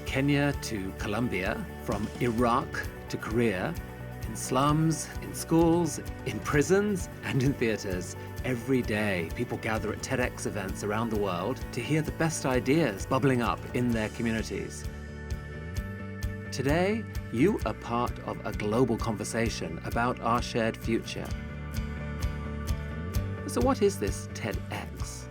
Kenya to Colombia, from Iraq to Korea, in slums, in schools, in prisons, and in theaters. Every day, people gather at TEDx events around the world to hear the best ideas bubbling up in their communities. Today, you are part of a global conversation about our shared future. So what is this TEDx?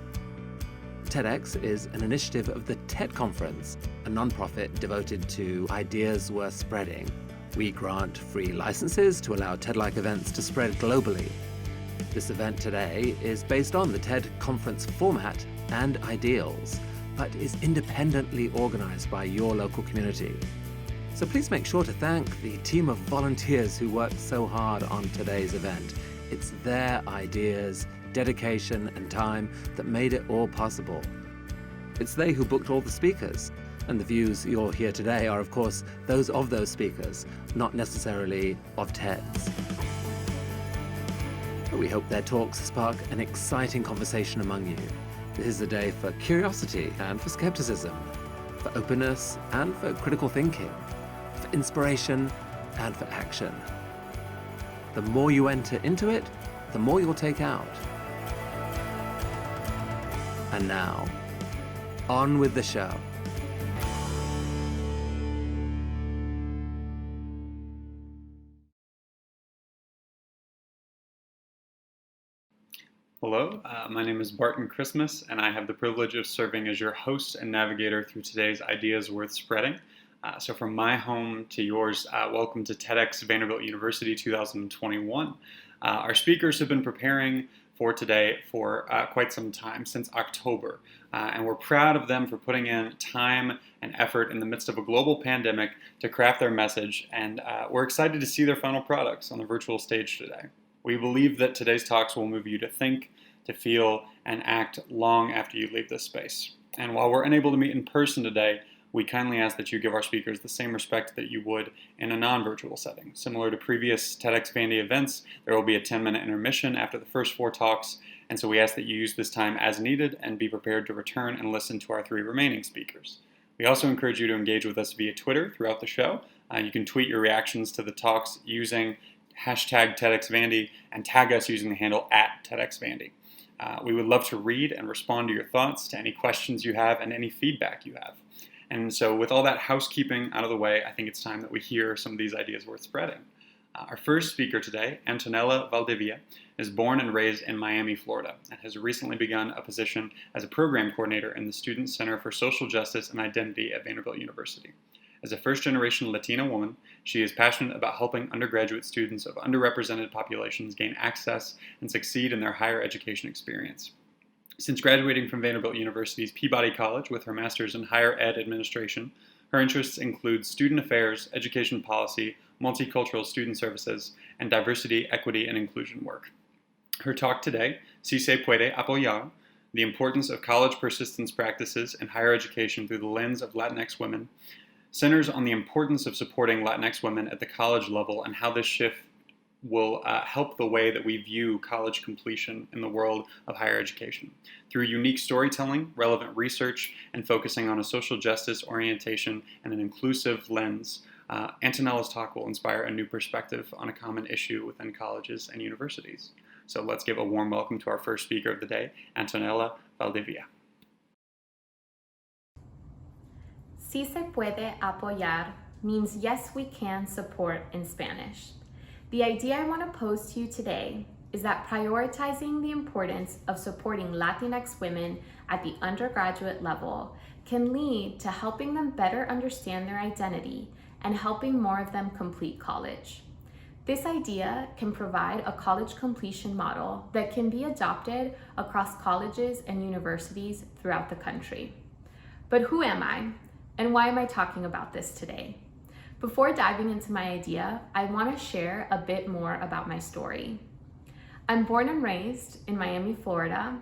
TEDx is an initiative of the TED Conference, a nonprofit devoted to ideas worth spreading. We grant free licenses to allow TED-like events to spread globally. This event today is based on the TED Conference format and ideals, but is independently organized by your local community. So please make sure to thank the team of volunteers who worked so hard on today's event. It's their ideas, dedication, and time that made it all possible. It's they who booked all the speakers, and the views you'll hear today are, of course, those of those speakers, not necessarily of TEDs. But we hope their talks spark an exciting conversation among you. This is a day for curiosity and for skepticism, for openness and for critical thinking, for inspiration and for action. The more you enter into it, the more you'll take out. And now, on with the show. Hello, my name is Barton Christmas, and I have the privilege of serving as your host and navigator through today's Ideas Worth Spreading. So from my home to yours, welcome to TEDxVanderbilt University 2021. Our speakers have been preparing for today for quite some time, since October, and we're proud of them for putting in time and effort in the midst of a global pandemic to craft their message, and we're excited to see their final products on the virtual stage today. We believe that today's talks will move you to think, to feel, and act long after you leave this space. And while we're unable to meet in person today, we kindly ask that you give our speakers the same respect that you would in a non-virtual setting. Similar to previous TEDxVandy events, there will be a 10-minute intermission after the first 4 talks, and so we ask that you use this time as needed and be prepared to return and listen to our 3 remaining speakers. We also encourage you to engage with us via Twitter throughout the show. You can tweet your reactions to the talks using hashtag TEDxVandy and tag us using the handle @TEDxVandy. We would love to read and respond to your thoughts, to any questions you have, and any feedback you have. And so with all that housekeeping out of the way, I think it's time that we hear some of these ideas worth spreading. Our first speaker today, Antonella Valdivia, is born and raised in Miami, Florida, and has recently begun a position as a program coordinator in the Student Center for Social Justice and Identity at Vanderbilt University. As a first-generation Latina woman, she is passionate about helping undergraduate students of underrepresented populations gain access and succeed in their higher education experience. Since graduating from Vanderbilt University's Peabody College with her master's in higher ed administration, her interests include student affairs, education policy, multicultural student services, and diversity, equity, and inclusion work. Her talk today, Si se puede apoyar, the importance of college persistence practices in higher education through the lens of Latinx women, centers on the importance of supporting Latinx women at the college level and how this shift will help the way that we view college completion in the world of higher education. Through unique storytelling, relevant research, and focusing on a social justice orientation and an inclusive lens, Antonella's talk will inspire a new perspective on a common issue within colleges and universities. So let's give a warm welcome to our first speaker of the day, Antonella Valdivia. Si se puede apoyar means yes, we can support in Spanish. The idea I want to pose to you today is that prioritizing the importance of supporting Latinx women at the undergraduate level can lead to helping them better understand their identity and helping more of them complete college. This idea can provide a college completion model that can be adopted across colleges and universities throughout the country. But who am I? And why am I talking about this today? Before diving into my idea, I want to share a bit more about my story. I'm born and raised in Miami, Florida,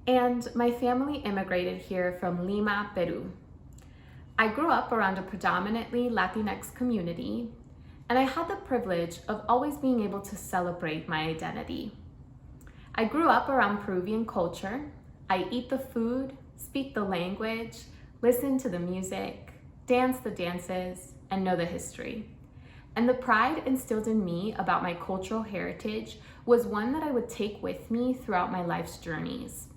and my family immigrated here from Lima, Peru. I grew up around a predominantly Latinx community, and I had the privilege of always being able to celebrate my identity. I grew up around Peruvian culture. I eat the food, speak the language, listen to the music, dance the dances, and know the history. And the pride instilled in me about my cultural heritage was one that I would take with me throughout my life's journeys.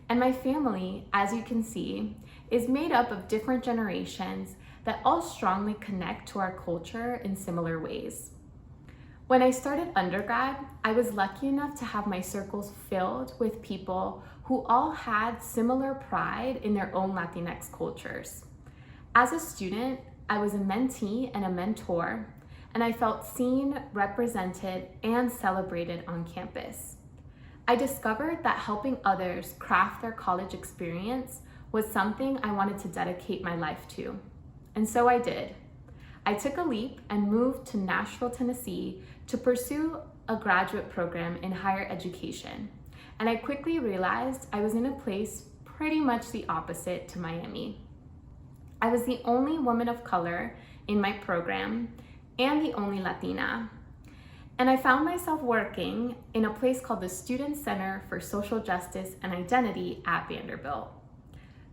And my family, as you can see, is made up of different generations that all strongly connect to our culture in similar ways. When I started undergrad, I was lucky enough to have my circles filled with people who all had similar pride in their own Latinx cultures. As a student, I was a mentee and a mentor, and I felt seen, represented, and celebrated on campus. I discovered that helping others craft their college experience was something I wanted to dedicate my life to. And so I did. I took a leap and moved to Nashville, Tennessee to pursue a graduate program in higher education. And I quickly realized I was in a place pretty much the opposite to Miami. I was the only woman of color in my program and the only Latina. And I found myself working in a place called the Student Center for Social Justice and Identity at Vanderbilt.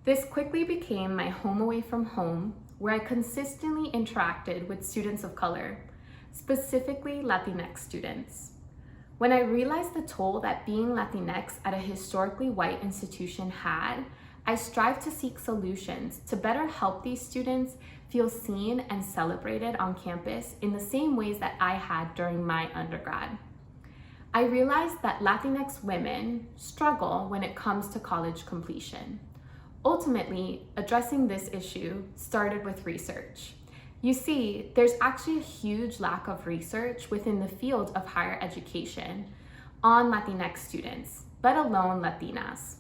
This quickly became my home away from home, where I consistently interacted with students of color, specifically Latinx students. When I realized the toll that being Latinx at a historically white institution had, I strived to seek solutions to better help these students feel seen and celebrated on campus in the same ways that I had during my undergrad. I realized that Latinx women struggle when it comes to college completion. Ultimately, addressing this issue started with research. You see, there's actually a huge lack of research within the field of higher education on Latinx students, let alone Latinas.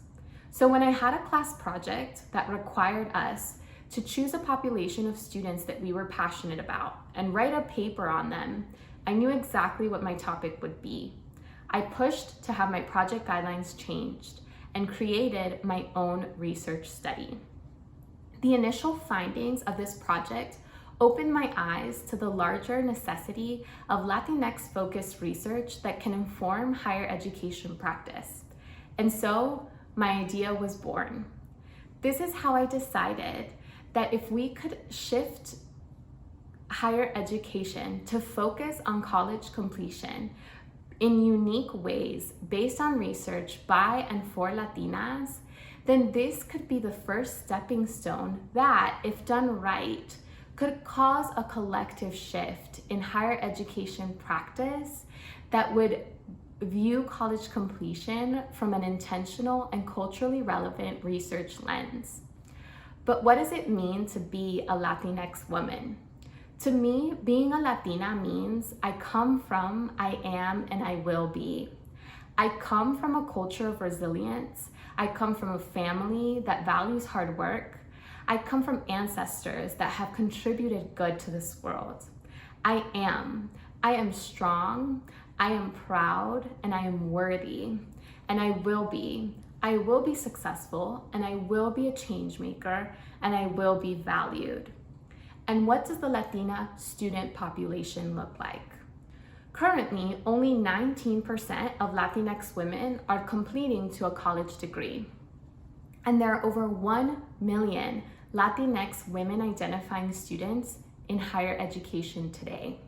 So when I had a class project that required us to choose a population of students that we were passionate about and write a paper on them, I knew exactly what my topic would be. I pushed to have my project guidelines changed and created my own research study. The initial findings of this project opened my eyes to the larger necessity of Latinx-focused research that can inform higher education practice. And so my idea was born. This is how I decided that if we could shift higher education to focus on college completion in unique ways based on research by and for Latinas, then this could be the first stepping stone that, if done right, could cause a collective shift in higher education practice that would view college completion from an intentional and culturally relevant research lens. But what does it mean to be a Latinx woman? To me, being a Latina means I come from, I am, and I will be. I come from a culture of resilience. I come from a family that values hard work. I come from ancestors that have contributed good to this world. I am strong, I am proud, and I am worthy, and I will be. I will be successful, and I will be a change maker, and I will be valued. And what does the Latina student population look like? Currently, only 19% of Latinx women are completing to a college degree. And there are over 1 million Latinx women identifying students in higher education today.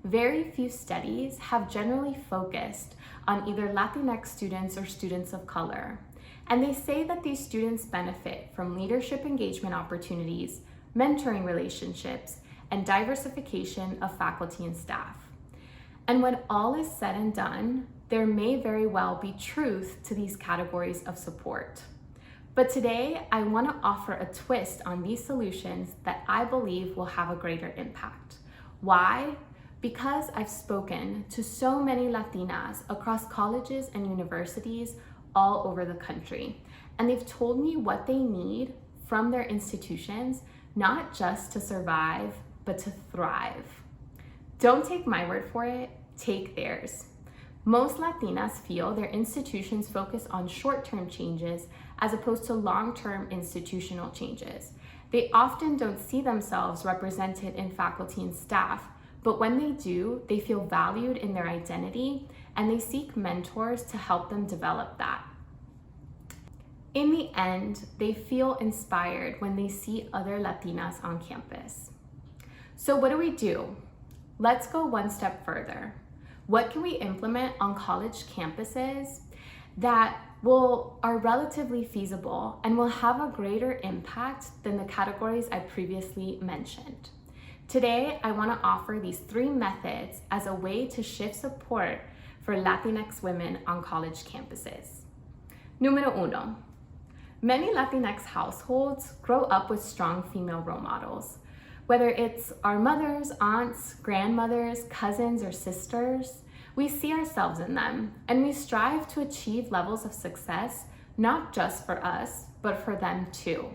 Very few studies have generally focused on either Latinx students or students of color. And they say that these students benefit from leadership engagement opportunities, mentoring relationships, and diversification of faculty and staff. And when all is said and done, there may very well be truth to these categories of support. But today, I want to offer a twist on these solutions that I believe will have a greater impact. Why? Because I've spoken to so many Latinas across colleges and universities all over the country, and they've told me what they need from their institutions, not just to survive, but to thrive. Don't take my word for it, take theirs. Most Latinas feel their institutions focus on short-term changes as opposed to long-term institutional changes. They often don't see themselves represented in faculty and staff, but when they do, they feel valued in their identity and they seek mentors to help them develop that. In the end, they feel inspired when they see other Latinas on campus. So what do? Let's go one step further. What can we implement on college campuses that are relatively feasible and will have a greater impact than the categories I previously mentioned? Today, I want to offer these 3 methods as a way to shift support for Latinx women on college campuses. Número 1. Many Latinx households grow up with strong female role models. Whether it's our mothers, aunts, grandmothers, cousins, or sisters, we see ourselves in them, and we strive to achieve levels of success, not just for us, but for them too.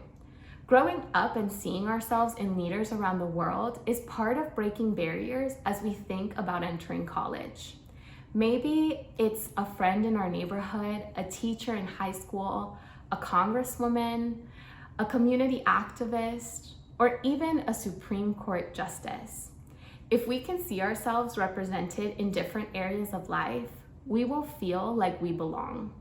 Growing up and seeing ourselves in leaders around the world is part of breaking barriers as we think about entering college. Maybe it's a friend in our neighborhood, a teacher in high school, a congresswoman, a community activist, or even a Supreme Court justice. If we can see ourselves represented in different areas of life, we will feel like we belong.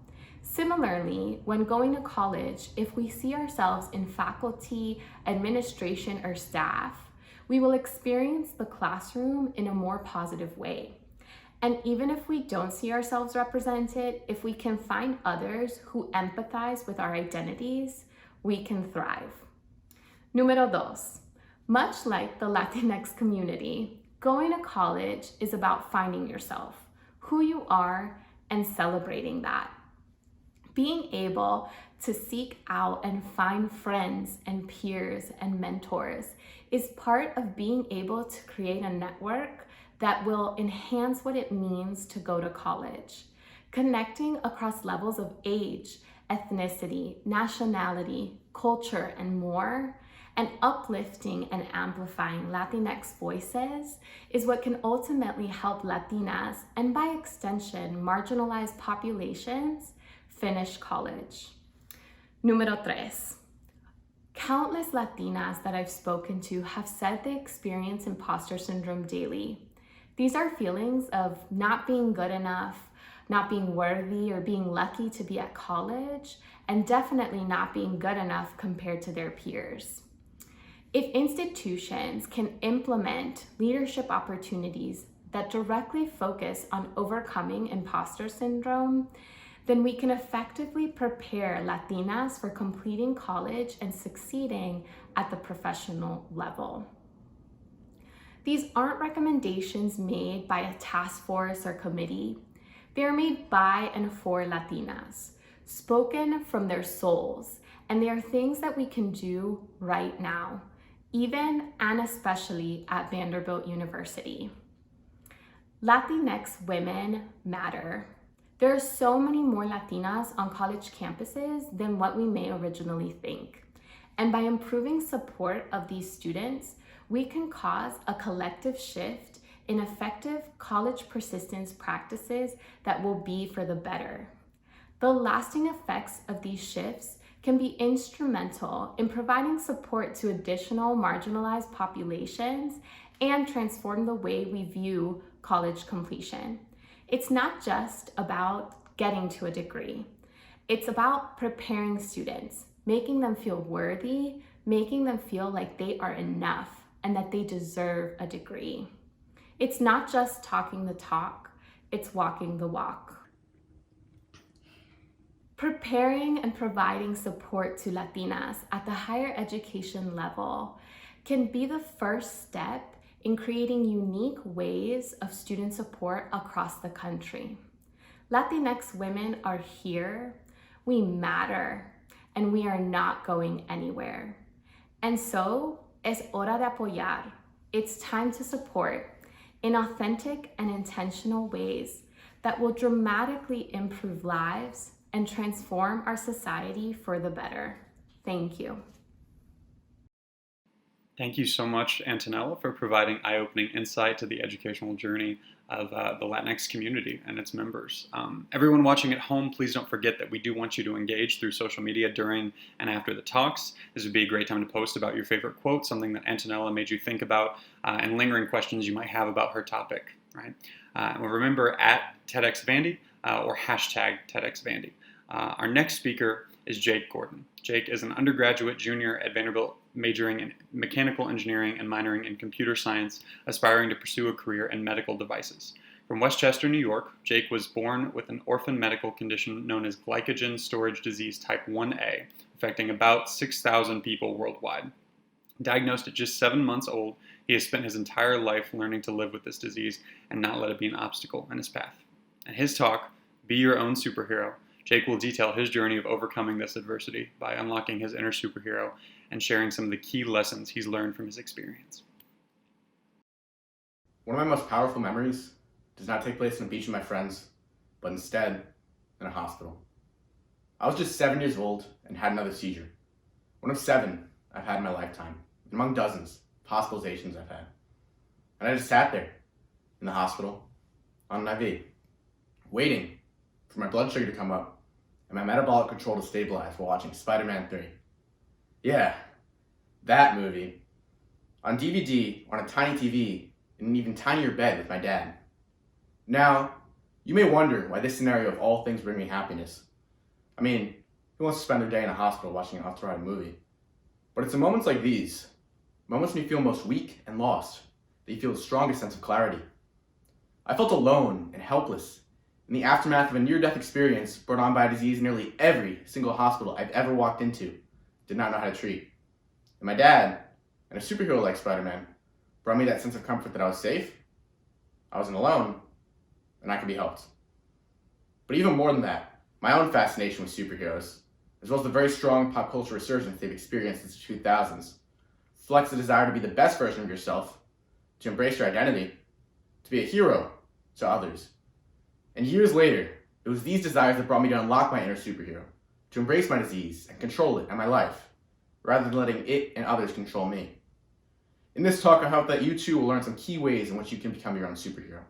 Similarly, when going to college, if we see ourselves in faculty, administration, or staff, we will experience the classroom in a more positive way. And even if we don't see ourselves represented, if we can find others who empathize with our identities, we can thrive. Número 2. Much like the Latinx community, going to college is about finding yourself, who you are, and celebrating that. Being able to seek out and find friends and peers and mentors is part of being able to create a network that will enhance what it means to go to college. Connecting across levels of age, ethnicity, nationality, culture, and more, and uplifting and amplifying Latinx voices is what can ultimately help Latinas, and by extension, marginalized populations, finish college. Número 3. Countless Latinas that I've spoken to have said they experience imposter syndrome daily. These are feelings of not being good enough, not being worthy, or being lucky to be at college, and definitely not being good enough compared to their peers. If institutions can implement leadership opportunities that directly focus on overcoming imposter syndrome, then we can effectively prepare Latinas for completing college and succeeding at the professional level. These aren't recommendations made by a task force or committee. They are made by and for Latinas, spoken from their souls, and they are things that we can do right now, even and especially at Vanderbilt University. Latinx women matter. There are so many more Latinas on college campuses than what we may originally think. And by improving support of these students, we can cause a collective shift in effective college persistence practices that will be for the better. The lasting effects of these shifts can be instrumental in providing support to additional marginalized populations and transform the way we view college completion. It's not just about getting to a degree. It's about preparing students, making them feel worthy, making them feel like they are enough and that they deserve a degree. It's not just talking the talk, it's walking the walk. Preparing and providing support to Latinas at the higher education level can be the first step in creating unique ways of student support across the country. Latinx women are here, we matter, and we are not going anywhere. And so, es hora de apoyar. It's time to support in authentic and intentional ways that will dramatically improve lives and transform our society for the better. Thank you. Thank you so much, Antonella, for providing eye-opening insight to the educational journey of the Latinx community and its members. Everyone watching at home, please don't forget that we do want you to engage through social media during and after the talks. This would be a great time to post about your favorite quote, something that Antonella made you think about, and lingering questions you might have about her topic. Right? And remember, at TEDxVandy or hashtag TEDxVandy. Our next speaker is Jade Gordon. Jake is an undergraduate junior at Vanderbilt, majoring in mechanical engineering and minoring in computer science, aspiring to pursue a career in medical devices. From Westchester, New York, Jake was born with an orphan medical condition known as glycogen storage disease type 1A, affecting about 6,000 people worldwide. Diagnosed at just 7 months old, he has spent his entire life learning to live with this disease and not let it be an obstacle in his path. In his talk, Be Your Own Superhero, Jake will detail his journey of overcoming this adversity by unlocking his inner superhero and sharing some of the key lessons he's learned from his experience. One of my most powerful memories does not take place on a beach with my friends, but instead in a hospital. I was just 7 years old and had another seizure. One of 7 I've had in my lifetime, among dozens of hospitalizations I've had. And I just sat there in the hospital on an IV, waiting for my blood sugar to come up and my metabolic control to stabilize while watching Spider-Man 3. Yeah, that movie. On DVD, on a tiny TV, in an even tinier bed with my dad. Now, you may wonder why this scenario of all things bring me happiness. I mean, who wants to spend their day in a hospital watching an off-to-ride movie? But it's in moments like these, moments when you feel most weak and lost, that you feel the strongest sense of clarity. I felt alone and helpless in the aftermath of a near-death experience brought on by a disease nearly every single hospital I've ever walked into did not know how to treat. And my dad, and a superhero like Spider-Man, brought me that sense of comfort that I was safe, I wasn't alone, and I could be helped. But even more than that, my own fascination with superheroes, as well as the very strong pop culture resurgence they've experienced since the 2000s, reflects the desire to be the best version of yourself, to embrace your identity, to be a hero to others. And years later, it was these desires that brought me to unlock my inner superhero, to embrace my disease and control it and my life, rather than letting it and others control me. In this talk, I hope that you too will learn some key ways in which you can become your own superhero.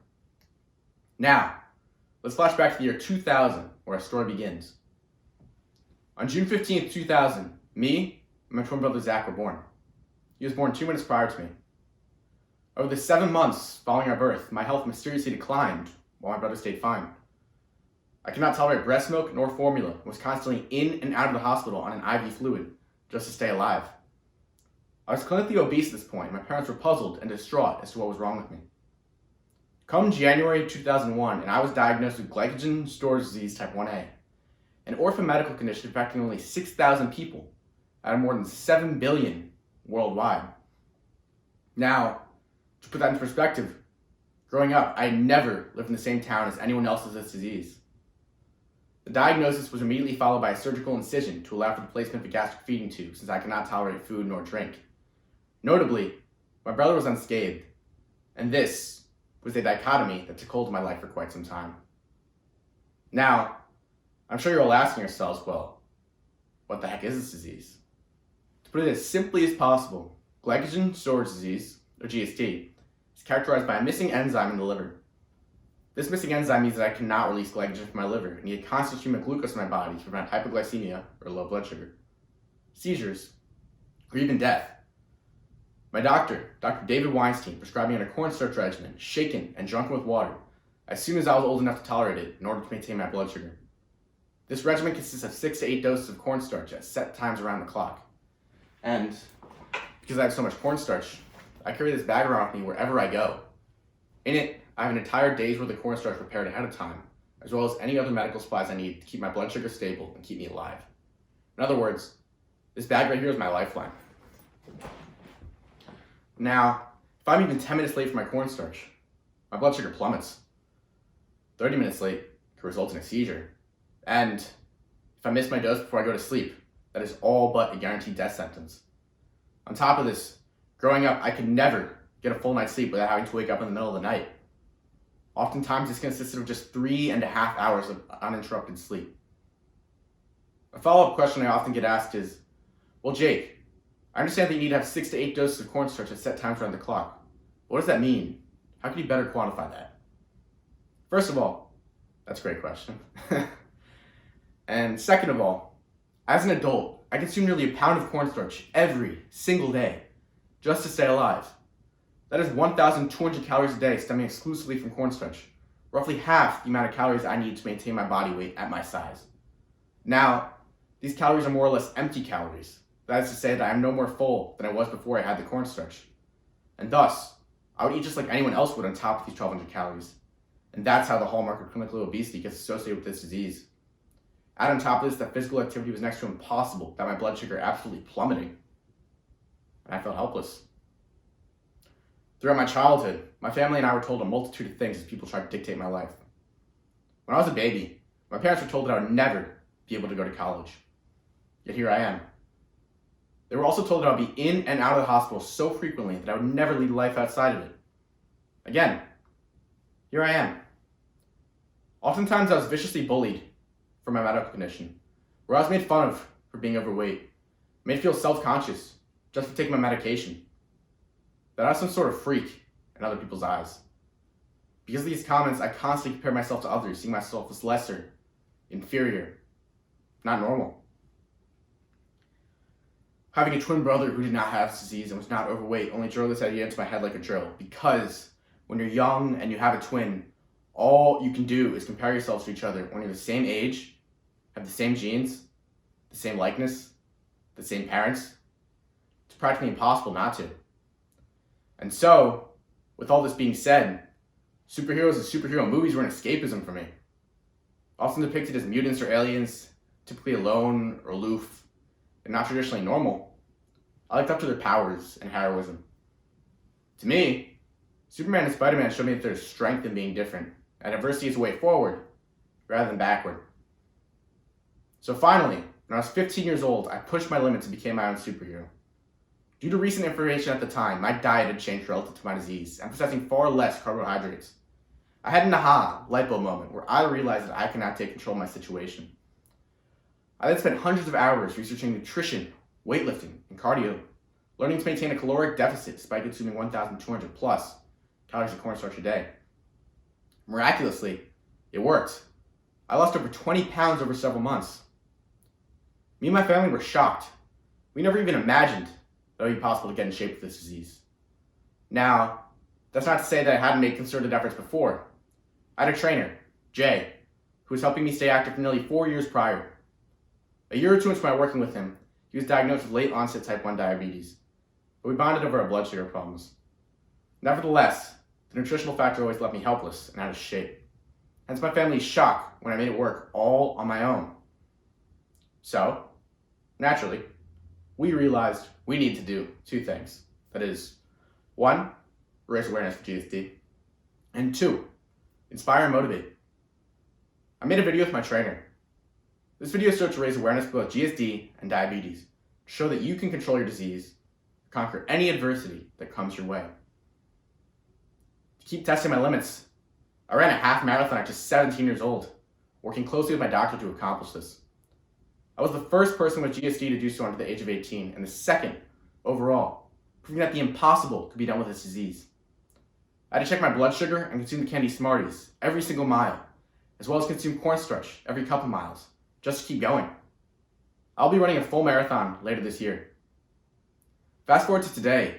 Now, let's flash back to the year 2000, where our story begins. On June 15th, 2000, me and my twin brother Zach were born. He was born 2 minutes prior to me. Over the 7 months following our birth, my health mysteriously declined while my brother stayed fine. I could not tolerate breast milk nor formula and was constantly in and out of the hospital on an IV fluid just to stay alive. I was clinically obese at this point, and my parents were puzzled and distraught as to what was wrong with me. Come January 2001, and I was diagnosed with glycogen storage disease type 1A, an orphan medical condition affecting only 6,000 people out of more than 7 billion worldwide. Now, to put that into perspective, growing up, I had never lived in the same town as anyone else with this disease. The diagnosis was immediately followed by a surgical incision to allow for the placement of a gastric feeding tube, since I could not tolerate food nor drink. Notably, my brother was unscathed, and this was a dichotomy that took hold of my life for quite some time. Now, I'm sure you're all asking yourselves, well, what the heck is this disease? To put it as simply as possible, glycogen storage disease, or GSD, is characterized by a missing enzyme in the liver. This missing enzyme means that I cannot release glycogen from my liver and need a constant stream of glucose in my body to prevent hypoglycemia or low blood sugar, seizures, or even death. My doctor, Dr. David Weinstein, prescribed me on a cornstarch regimen, shaken and drunken with water, as soon as I was old enough to tolerate it in order to maintain my blood sugar. This regimen consists of 6 to 8 doses of cornstarch at set times around the clock. And because I have so much cornstarch, I carry this bag around with me wherever I go. In it, I have an entire day's worth of cornstarch prepared ahead of time, as well as any other medical supplies I need to keep my blood sugar stable and keep me alive. In other words, this bag right here is my lifeline. Now, if I'm even 10 minutes late for my cornstarch, my blood sugar plummets. 30 minutes late could result in a seizure. And if I miss my dose before I go to sleep, that is all but a guaranteed death sentence. On top of this, growing up, I could never get a full night's sleep without having to wake up in the middle of the night. Oftentimes, this consisted of just 3.5 hours of uninterrupted sleep. A follow-up question I often get asked is, well, Jake, I understand that you need to have 6 to 8 doses of cornstarch at set times around the clock. What does that mean? How can you better quantify that? First of all, that's a great question. And second of all, as an adult, I consume nearly a pound of cornstarch every single day just to stay alive. That is 1,200 calories a day stemming exclusively from cornstarch, roughly half the amount of calories I need to maintain my body weight at my size. Now, these calories are more or less empty calories. That is to say that I am no more full than I was before I had the cornstarch. And thus, I would eat just like anyone else would on top of these 1,200 calories. And that's how the hallmark of clinical obesity gets associated with this disease. Add on top of this that physical activity was next to impossible, that my blood sugar absolutely plummeting, and I felt helpless. Throughout my childhood, my family and I were told a multitude of things as people tried to dictate my life. When I was a baby, my parents were told that I would never be able to go to college. Yet here I am. They were also told that I would be in and out of the hospital so frequently that I would never lead life outside of it. Again, here I am. Oftentimes I was viciously bullied for my medical condition, where I was made fun of for being overweight, made feel self-conscious just for taking my medication, that I was some sort of freak in other people's eyes. Because of these comments, I constantly compare myself to others, seeing myself as lesser, inferior, not normal. Having a twin brother who did not have this disease and was not overweight only drove this idea into my head like a drill, because when you're young and you have a twin, all you can do is compare yourselves to each other when you're the same age, have the same genes, the same likeness, the same parents. It's practically impossible not to. And so, with all this being said, superheroes and superhero movies were an escapism for me. Often depicted as mutants or aliens, typically alone or aloof, and not traditionally normal, I looked up to their powers and heroism. To me, Superman and Spider-Man showed me that there's strength in being different, and adversity is a way forward, rather than backward. So finally, when I was 15 years old, I pushed my limits and became my own superhero. Due to recent information at the time, my diet had changed relative to my disease, emphasizing far less carbohydrates. I had an aha, light bulb moment, where I realized that I could not take control of my situation. I then spent hundreds of hours researching nutrition, weightlifting, and cardio, learning to maintain a caloric deficit despite consuming 1,200 plus calories of cornstarch a day. Miraculously, it worked. I lost over 20 pounds over several months. Me and my family were shocked. We never even imagined that it would be possible to get in shape with this disease. Now, that's not to say that I hadn't made concerted efforts before. I had a trainer, Jay, who was helping me stay active for nearly 4 years prior. A year or two into my working with him, he was diagnosed with late onset type 1 diabetes, but we bonded over our blood sugar problems. Nevertheless, the nutritional factor always left me helpless and out of shape. Hence my family's shock when I made it work all on my own. So, naturally, we realized we need to do two things. That is, 1, raise awareness for GSD, and 2, inspire and motivate. I made a video with my trainer. This video served to raise awareness about GSD and diabetes, to show that you can control your disease, conquer any adversity that comes your way. To keep testing my limits, I ran a half marathon at just 17 years old, working closely with my doctor to accomplish this. I was the first person with GSD to do so under the age of 18, and the second overall, proving that the impossible could be done with this disease. I had to check my blood sugar and consume the candy Smarties every single mile, as well as consume cornstarch every couple miles, just to keep going. I'll be running a full marathon later this year. Fast forward to today,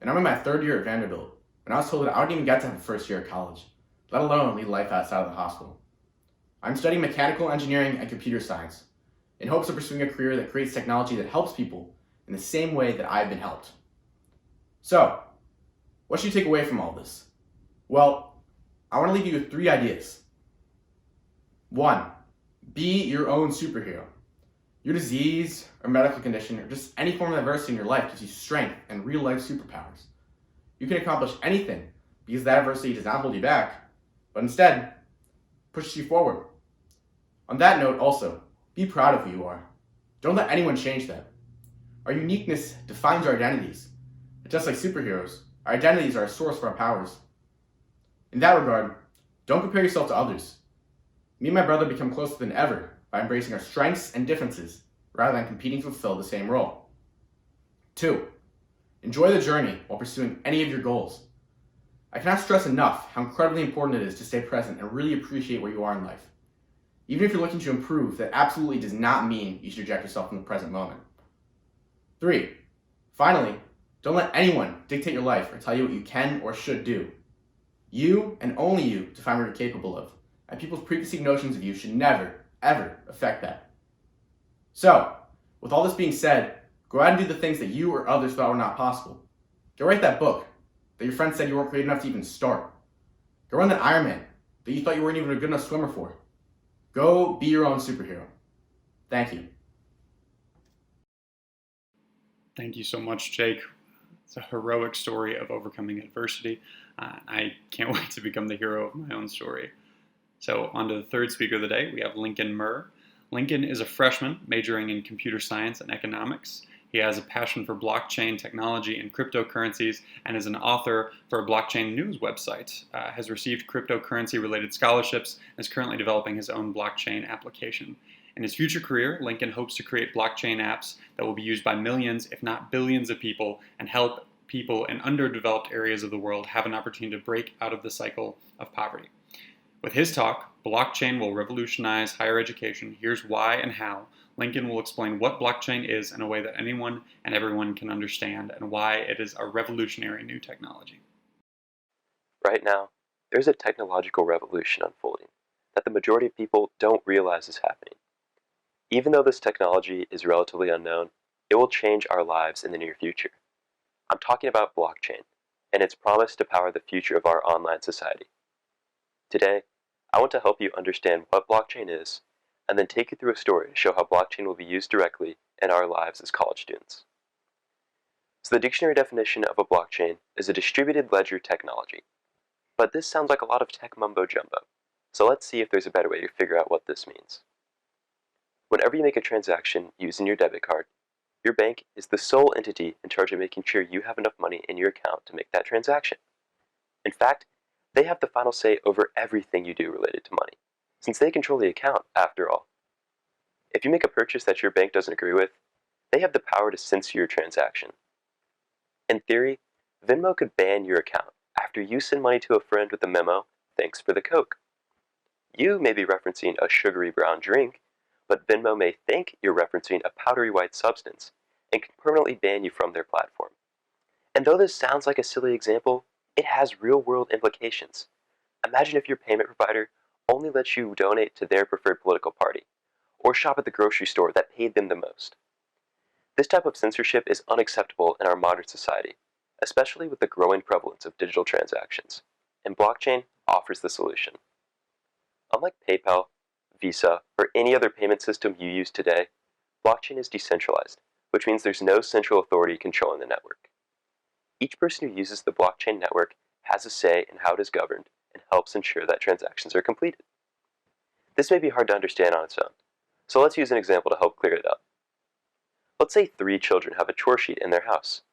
and I'm in my 3rd year at Vanderbilt, and I was told that I wouldn't even get to have a first year at college, let alone lead life outside of the hospital. I'm studying mechanical engineering and computer science, in hopes of pursuing a career that creates technology that helps people in the same way that I've been helped. So, what should you take away from all this? Well, I want to leave you with 3 ideas. 1, be your own superhero. Your disease or medical condition or just any form of adversity in your life gives you strength and real life superpowers. You can accomplish anything because that adversity does not hold you back, but instead pushes you forward. On that note also, be proud of who you are. Don't let anyone change that. Our uniqueness defines our identities. But just like superheroes, our identities are a source for our powers. In that regard, don't compare yourself to others. Me and my brother become closer than ever by embracing our strengths and differences rather than competing to fulfill the same role. 2, enjoy the journey while pursuing any of your goals. I cannot stress enough how incredibly important it is to stay present and really appreciate where you are in life. Even if you're looking to improve, that absolutely does not mean you should reject yourself in the present moment. 3, finally, don't let anyone dictate your life or tell you what you can or should do. You and only you define what you're capable of, and people's preconceived notions of you should never, ever affect that. So, with all this being said, go out and do the things that you or others thought were not possible. Go write that book that your friends said you weren't creative enough to even start. Go run that Ironman that you thought you weren't even a good enough swimmer for. Go be your own superhero. Thank you. Thank you so much, Jake. It's a heroic story of overcoming adversity. I can't wait to become the hero of my own story. So on to the third speaker of the day, we have Lincoln Murr. Lincoln is a freshman majoring in computer science and economics. He has a passion for blockchain technology and cryptocurrencies and is an author for a blockchain news website, has received cryptocurrency-related scholarships, and is currently developing his own blockchain application. In his future career, Lincoln hopes to create blockchain apps that will be used by millions, if not billions of people, and help people in underdeveloped areas of the world have an opportunity to break out of the cycle of poverty. With his talk, Blockchain Will Revolutionize Higher Education, Here's Why and How, Lincoln will explain what blockchain is in a way that anyone and everyone can understand and why it is a revolutionary new technology. Right now, there's a technological revolution unfolding that the majority of people don't realize is happening. Even though this technology is relatively unknown, it will change our lives in the near future. I'm talking about blockchain and its promise to power the future of our online society. Today, I want to help you understand what blockchain is and then take you through a story to show how blockchain will be used directly in our lives as college students. So the dictionary definition of a blockchain is a distributed ledger technology. But this sounds like a lot of tech mumbo jumbo, so let's see if there's a better way to figure out what this means. Whenever you make a transaction using your debit card, your bank is the sole entity in charge of making sure you have enough money in your account to make that transaction. In fact, they have the final say over everything you do related to money, since they control the account, after all. If you make a purchase that your bank doesn't agree with, they have the power to censor your transaction. In theory, Venmo could ban your account after you send money to a friend with the memo, "Thanks for the Coke." You may be referencing a sugary brown drink, but Venmo may think you're referencing a powdery white substance and can permanently ban you from their platform. And though this sounds like a silly example, it has real-world implications. Imagine if your payment provider only lets you donate to their preferred political party, or shop at the grocery store that paid them the most. This type of censorship is unacceptable in our modern society, especially with the growing prevalence of digital transactions, and blockchain offers the solution. Unlike PayPal, Visa, or any other payment system you use today, blockchain is decentralized, which means there's no central authority controlling the network. Each person who uses the blockchain network has a say in how it is governed and helps ensure that transactions are completed. This may be hard to understand on its own, so let's use an example to help clear it up. Let's say 3 children have a chore sheet in their house.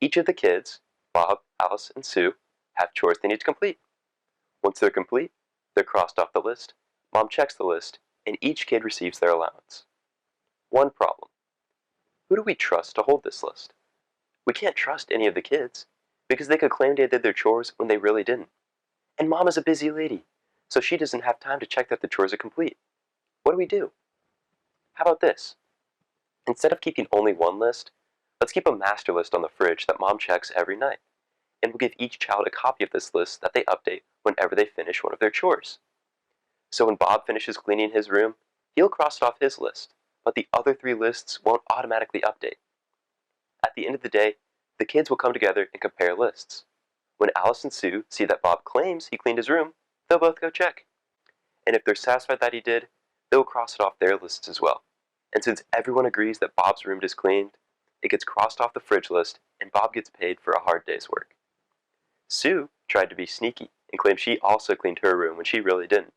Each of the kids, Bob, Alice, and Sue, have chores they need to complete. Once they're complete, they're crossed off the list, Mom checks the list, and each kid receives their allowance. One problem. Who do we trust to hold this list? We can't trust any of the kids, because they could claim they did their chores when they really didn't. And Mom is a busy lady, so she doesn't have time to check that the chores are complete. What do we do? How about this? Instead of keeping only one list, let's keep a master list on the fridge that Mom checks every night, and we'll give each child a copy of this list that they update whenever they finish one of their chores. So when Bob finishes cleaning his room, he'll cross it off his list, but the other 3 lists won't automatically update. At the end of the day, the kids will come together and compare lists. When Alice and Sue see that Bob claims he cleaned his room, they'll both go check. And if they're satisfied that he did, they'll cross it off their lists as well. And since everyone agrees that Bob's room is cleaned, it gets crossed off the fridge list and Bob gets paid for a hard day's work. Sue tried to be sneaky and claimed she also cleaned her room when she really didn't.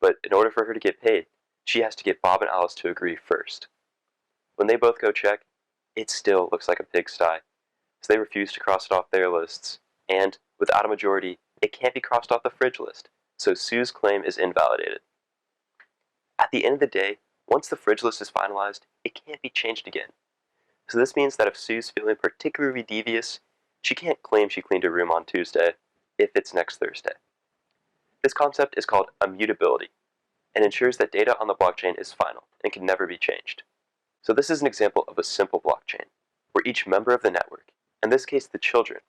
But in order for her to get paid, she has to get Bob and Alice to agree first. When they both go check, it still looks like a pigsty, so they refuse to cross it off their lists, and without a majority, it can't be crossed off the fridge list, so Sue's claim is invalidated. At the end of the day, once the fridge list is finalized, it can't be changed again. So this means that if Sue's feeling particularly devious, she can't claim she cleaned her room on Tuesday if it's next Thursday. This concept is called immutability, and ensures that data on the blockchain is final and can never be changed. So this is an example of a simple blockchain, where each member of the network, in this case the children,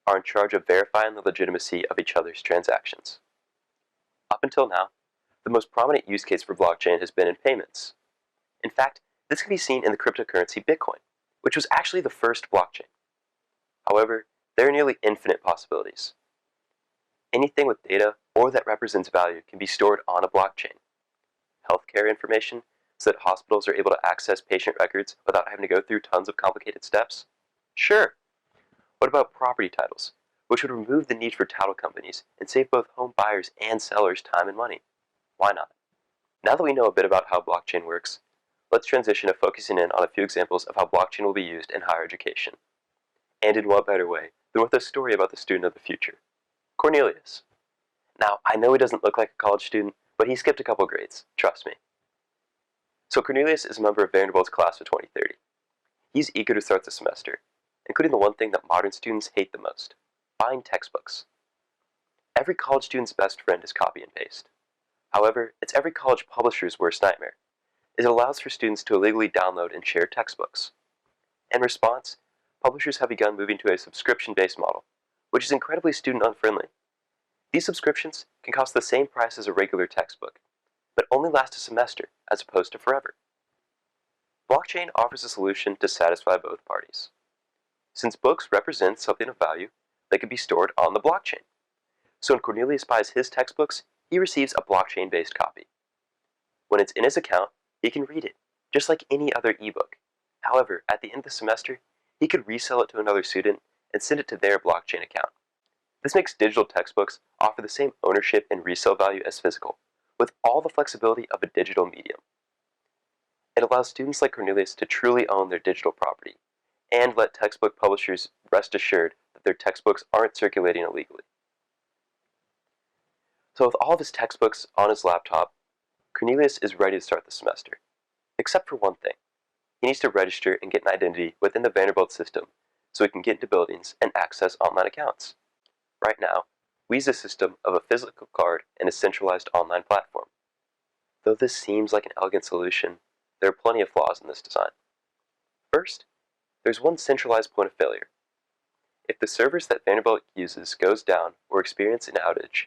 are in charge of verifying the legitimacy of each other's transactions. Up until now, the most prominent use case for blockchain has been in payments. In fact, This can be seen in the cryptocurrency Bitcoin, which was actually the first blockchain. However, there are nearly infinite possibilities. Anything with data or that represents value can be stored on a blockchain. Healthcare information, so that hospitals are able to access patient records without having to go through tons of complicated steps? Sure. What about property titles, which would remove the need for title companies and save both home buyers and sellers time and money? Why not? Now that we know a bit about how blockchain works, let's transition to focusing in on a few examples of how blockchain will be used in higher education. And in what better way than with a story about the student of the future, Cornelius. Now, I know he doesn't look like a college student, but he skipped a couple grades, trust me. So Cornelius is a member of Vanderbilt's class of 2030. He's eager to start the semester, including the one thing that modern students hate the most: buying textbooks. Every college student's best friend is copy and paste. However, it's every college publisher's worst nightmare, as it allows for students to illegally download and share textbooks. In response, publishers have begun moving to a subscription-based model, which is incredibly student-unfriendly. These subscriptions can cost the same price as a regular textbook, but only last a semester as opposed to forever. Blockchain offers a solution to satisfy both parties. Since books represent something of value, they can be stored on the blockchain. So when Cornelius buys his textbooks, he receives a blockchain-based copy. When it's in his account, he can read it, just like any other ebook. However, at the end of the semester, he could resell it to another student and send it to their blockchain account. This makes digital textbooks offer the same ownership and resale value as physical, with all the flexibility of a digital medium. It allows students like Cornelius to truly own their digital property, and let textbook publishers rest assured that their textbooks aren't circulating illegally. So with all of his textbooks on his laptop, Cornelius is ready to start the semester. Except for one thing. He needs to register and get an identity within the Vanderbilt system so he can get into buildings and access online accounts. Right now, we use a system of a physical card and a centralized online platform. Though this seems like an elegant solution, there are plenty of flaws in this design. First, there's one centralized point of failure. If the servers that Vanderbilt uses goes down or experience an outage,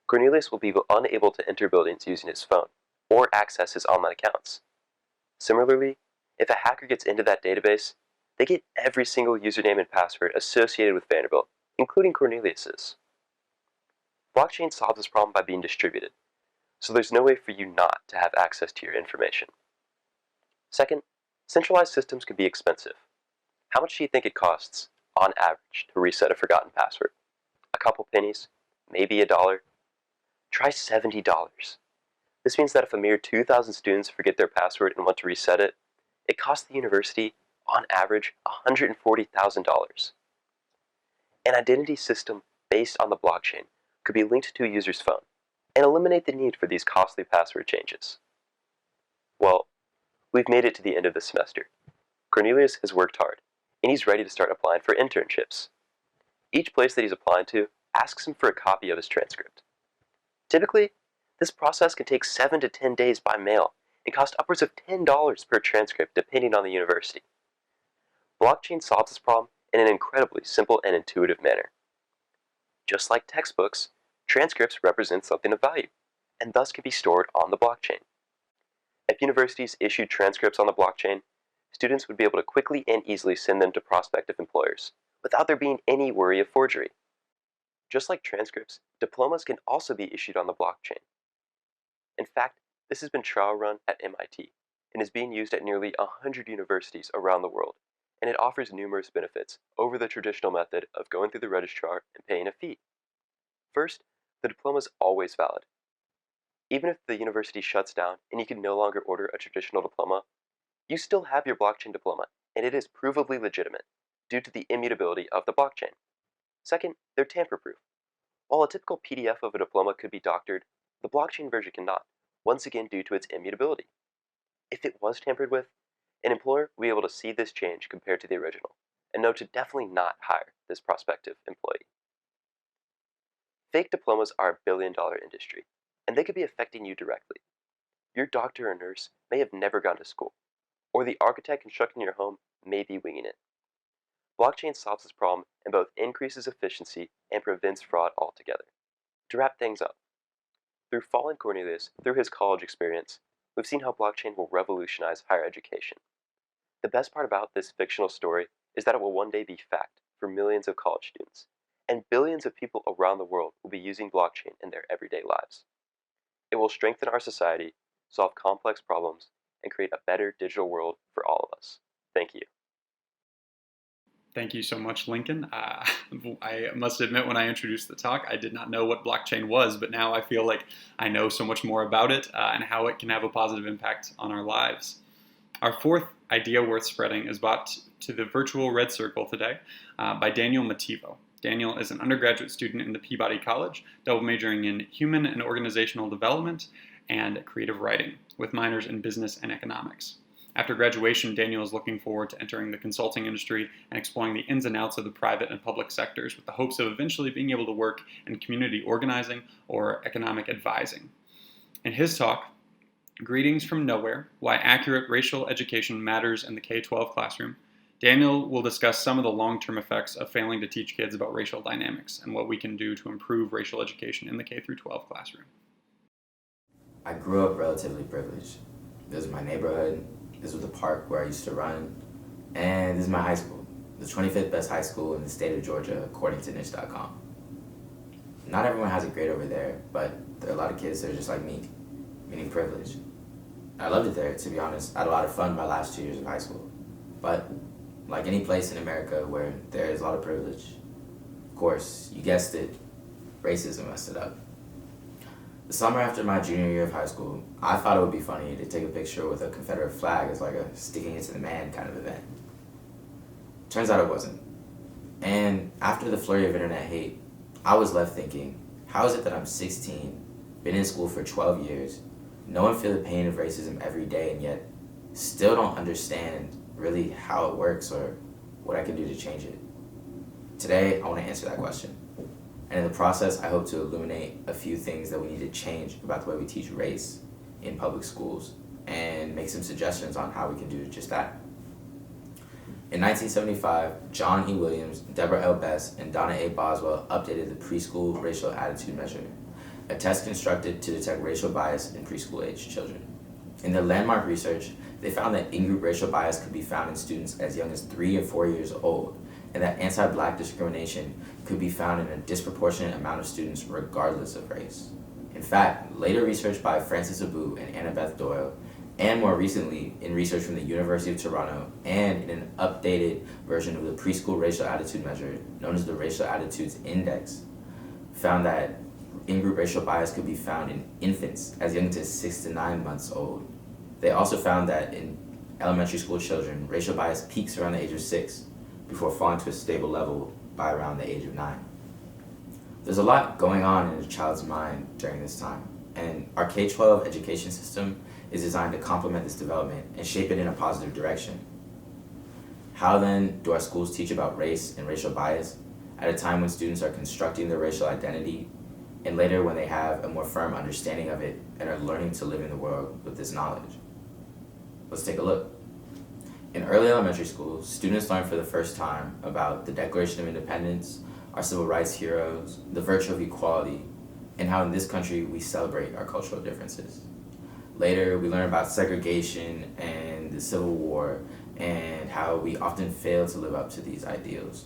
Cornelius will be unable to enter buildings using his phone or access his online accounts. Similarly, if a hacker gets into that database, they get every single username and password associated with Vanderbilt, including Cornelius's. Blockchain solves this problem by being distributed, so there's no way for you not to have access to your information. Second, centralized systems can be expensive. How much do you think it costs, on average, to reset a forgotten password? A couple pennies? Maybe $1? Try $70. This means that if a mere 2,000 students forget their password and want to reset it, it costs the university, on average, $140,000. An identity system based on the blockchain could be linked to a user's phone and eliminate the need for these costly password changes. Well, we've made it to the end of the semester. Cornelius has worked hard, and he's ready to start applying for internships. Each place that he's applying to asks him for a copy of his transcript. Typically, this process can take 7 to 10 days by mail and cost upwards of $10 per transcript depending on the university. Blockchain solves this problem in an incredibly simple and intuitive manner. Just like textbooks, transcripts represent something of value, and thus can be stored on the blockchain. If universities issued transcripts on the blockchain, students would be able to quickly and easily send them to prospective employers, without there being any worry of forgery. Just like transcripts, diplomas can also be issued on the blockchain. In fact, this has been trial run at MIT, and is being used at nearly 100 universities around the world, and it offers numerous benefits over the traditional method of going through the registrar and paying a fee. First, the diploma is always valid. Even if the university shuts down and you can no longer order a traditional diploma, you still have your blockchain diploma, and it is provably legitimate due to the immutability of the blockchain. Second, they're tamper-proof. While a typical PDF of a diploma could be doctored, the blockchain version cannot, once again due to its immutability. If it was tampered with, an employer will be able to see this change compared to the original, and know to definitely not hire this prospective employee. Fake diplomas are a billion-dollar industry, and they could be affecting you directly. Your doctor or nurse may have never gone to school, or the architect constructing your home may be winging it. Blockchain solves this problem and both increases efficiency and prevents fraud altogether. To wrap things up, through following Cornelius through his college experience, we've seen how blockchain will revolutionize higher education. The best part about this fictional story is that it will one day be fact for millions of college students, and billions of people around the world will be using blockchain in their everyday lives. It will strengthen our society, solve complex problems, and create a better digital world for all of us. Thank you. Thank you so much, Lincoln. I must admit, when I introduced the talk, I did not know what blockchain was, but now I feel like I know so much more about it and how it can have a positive impact on our lives. Our fourth idea worth spreading is brought to the virtual red circle today by Daniel Mativo. Daniel is an undergraduate student in the Peabody College, double majoring in human and organizational development and creative writing, with minors in business and economics. After graduation, Daniel is looking forward to entering the consulting industry and exploring the ins and outs of the private and public sectors with the hopes of eventually being able to work in community organizing or economic advising. In his talk, Greetings from Nowhere, Why Accurate Racial Education Matters in the K-12 Classroom, Daniel will discuss some of the long-term effects of failing to teach kids about racial dynamics and what we can do to improve racial education in the K-12 classroom. I grew up relatively privileged. This was my neighborhood. This was the park where I used to run, and this is my high school, the 25th best high school in the state of Georgia, according to niche.com. Not everyone has it great over there, but there are a lot of kids that are just like me, meaning privileged. I loved it there, to be honest. I had a lot of fun my last 2 years of high school. But like any place in America where there is a lot of privilege, of course, you guessed it, racism messed it up. The summer after my junior year of high school, I thought it would be funny to take a picture with a Confederate flag as like a sticking it to the man kind of event. Turns out it wasn't. And after the flurry of internet hate, I was left thinking, how is it that I'm 16, been in school for 12 years, know and feel the pain of racism every day, and yet still don't understand really how it works or what I can do to change it? Today, I want to answer that question. And in the process, I hope to illuminate a few things that we need to change about the way we teach race in public schools and make some suggestions on how we can do just that. In 1975, John E. Williams, Deborah L. Bess, and Donna A. Boswell updated the Preschool Racial Attitude Measure, a test constructed to detect racial bias in preschool-age children. In their landmark research, they found that in-group racial bias could be found in students as young as 3 and 4 years old, and that anti-Black discrimination could be found in a disproportionate amount of students regardless of race. In fact, later research by Frances Abu and Annabeth Doyle, and more recently in research from the University of Toronto and in an updated version of the Preschool Racial Attitude Measure, known as the Racial Attitudes Index, found that in-group racial bias could be found in infants as young as 6 to 9 months old. They also found that in elementary school children, racial bias peaks around the age of 6 before falling to a stable level by around the age of 9. There's a lot going on in a child's mind during this time, and our K-12 education system is designed to complement this development and shape it in a positive direction. How then do our schools teach about race and racial bias at a time when students are constructing their racial identity, and later when they have a more firm understanding of it and are learning to live in the world with this knowledge? Let's take a look. In early elementary school, students learn for the first time about the Declaration of Independence, our civil rights heroes, the virtue of equality, and how in this country we celebrate our cultural differences. Later, we learn about segregation and the Civil War and how we often fail to live up to these ideals.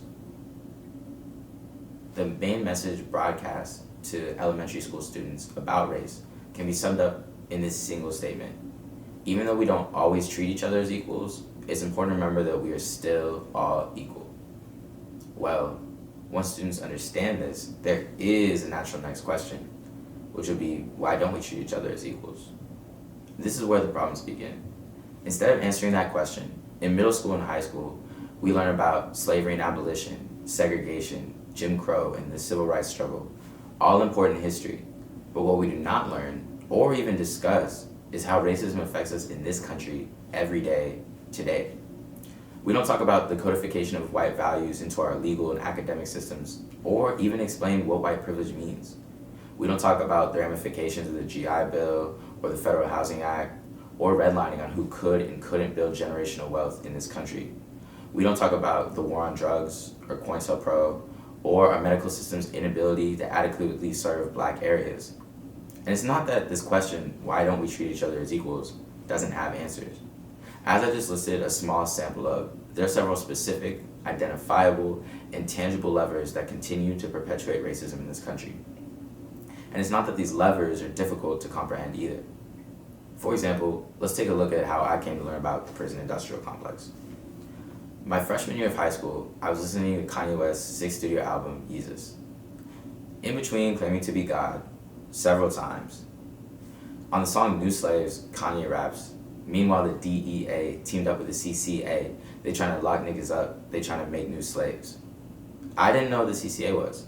The main message broadcast to elementary school students about race can be summed up in this single statement. Even though we don't always treat each other as equals, it's important to remember that we are still all equal. Well, once students understand this, there is a natural next question, which would be, why don't we treat each other as equals? This is where the problems begin. Instead of answering that question, in middle school and high school, we learn about slavery and abolition, segregation, Jim Crow, and the civil rights struggle, all important history. But what we do not learn, or even discuss, is how racism affects us in this country every day, today. We don't talk about the codification of white values into our legal and academic systems, or even explain what white privilege means. We don't talk about the ramifications of the GI Bill, or the Federal Housing Act, or redlining on who could and couldn't build generational wealth in this country. We don't talk about the war on drugs, or COINTELPRO, or our medical system's inability to adequately serve Black areas. And it's not that this question, why don't we treat each other as equals, doesn't have answers. As I just listed a small sample of, there are several specific, identifiable, and tangible levers that continue to perpetuate racism in this country. And it's not that these levers are difficult to comprehend either. For example, let's take a look at how I came to learn about the prison industrial complex. My freshman year of high school, I was listening to Kanye West's 6th studio album, Yeezus. In between claiming to be God several times. On the song New Slaves, Kanye raps, meanwhile the DEA teamed up with the CCA. They trying to lock niggas up, they trying to make new slaves. I didn't know what the CCA was,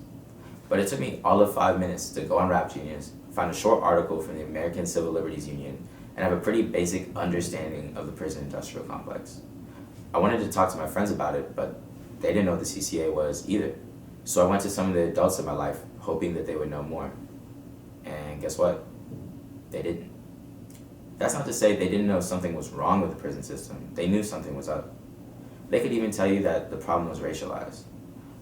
but it took me all of 5 minutes to go on Rap Genius, find a short article from the American Civil Liberties Union, and have a pretty basic understanding of the prison industrial complex. I wanted to talk to my friends about it, but they didn't know what the CCA was either. So I went to some of the adults in my life, hoping that they would know more. And guess what? They didn't. That's not to say they didn't know something was wrong with the prison system. They knew something was up. They could even tell you that the problem was racialized.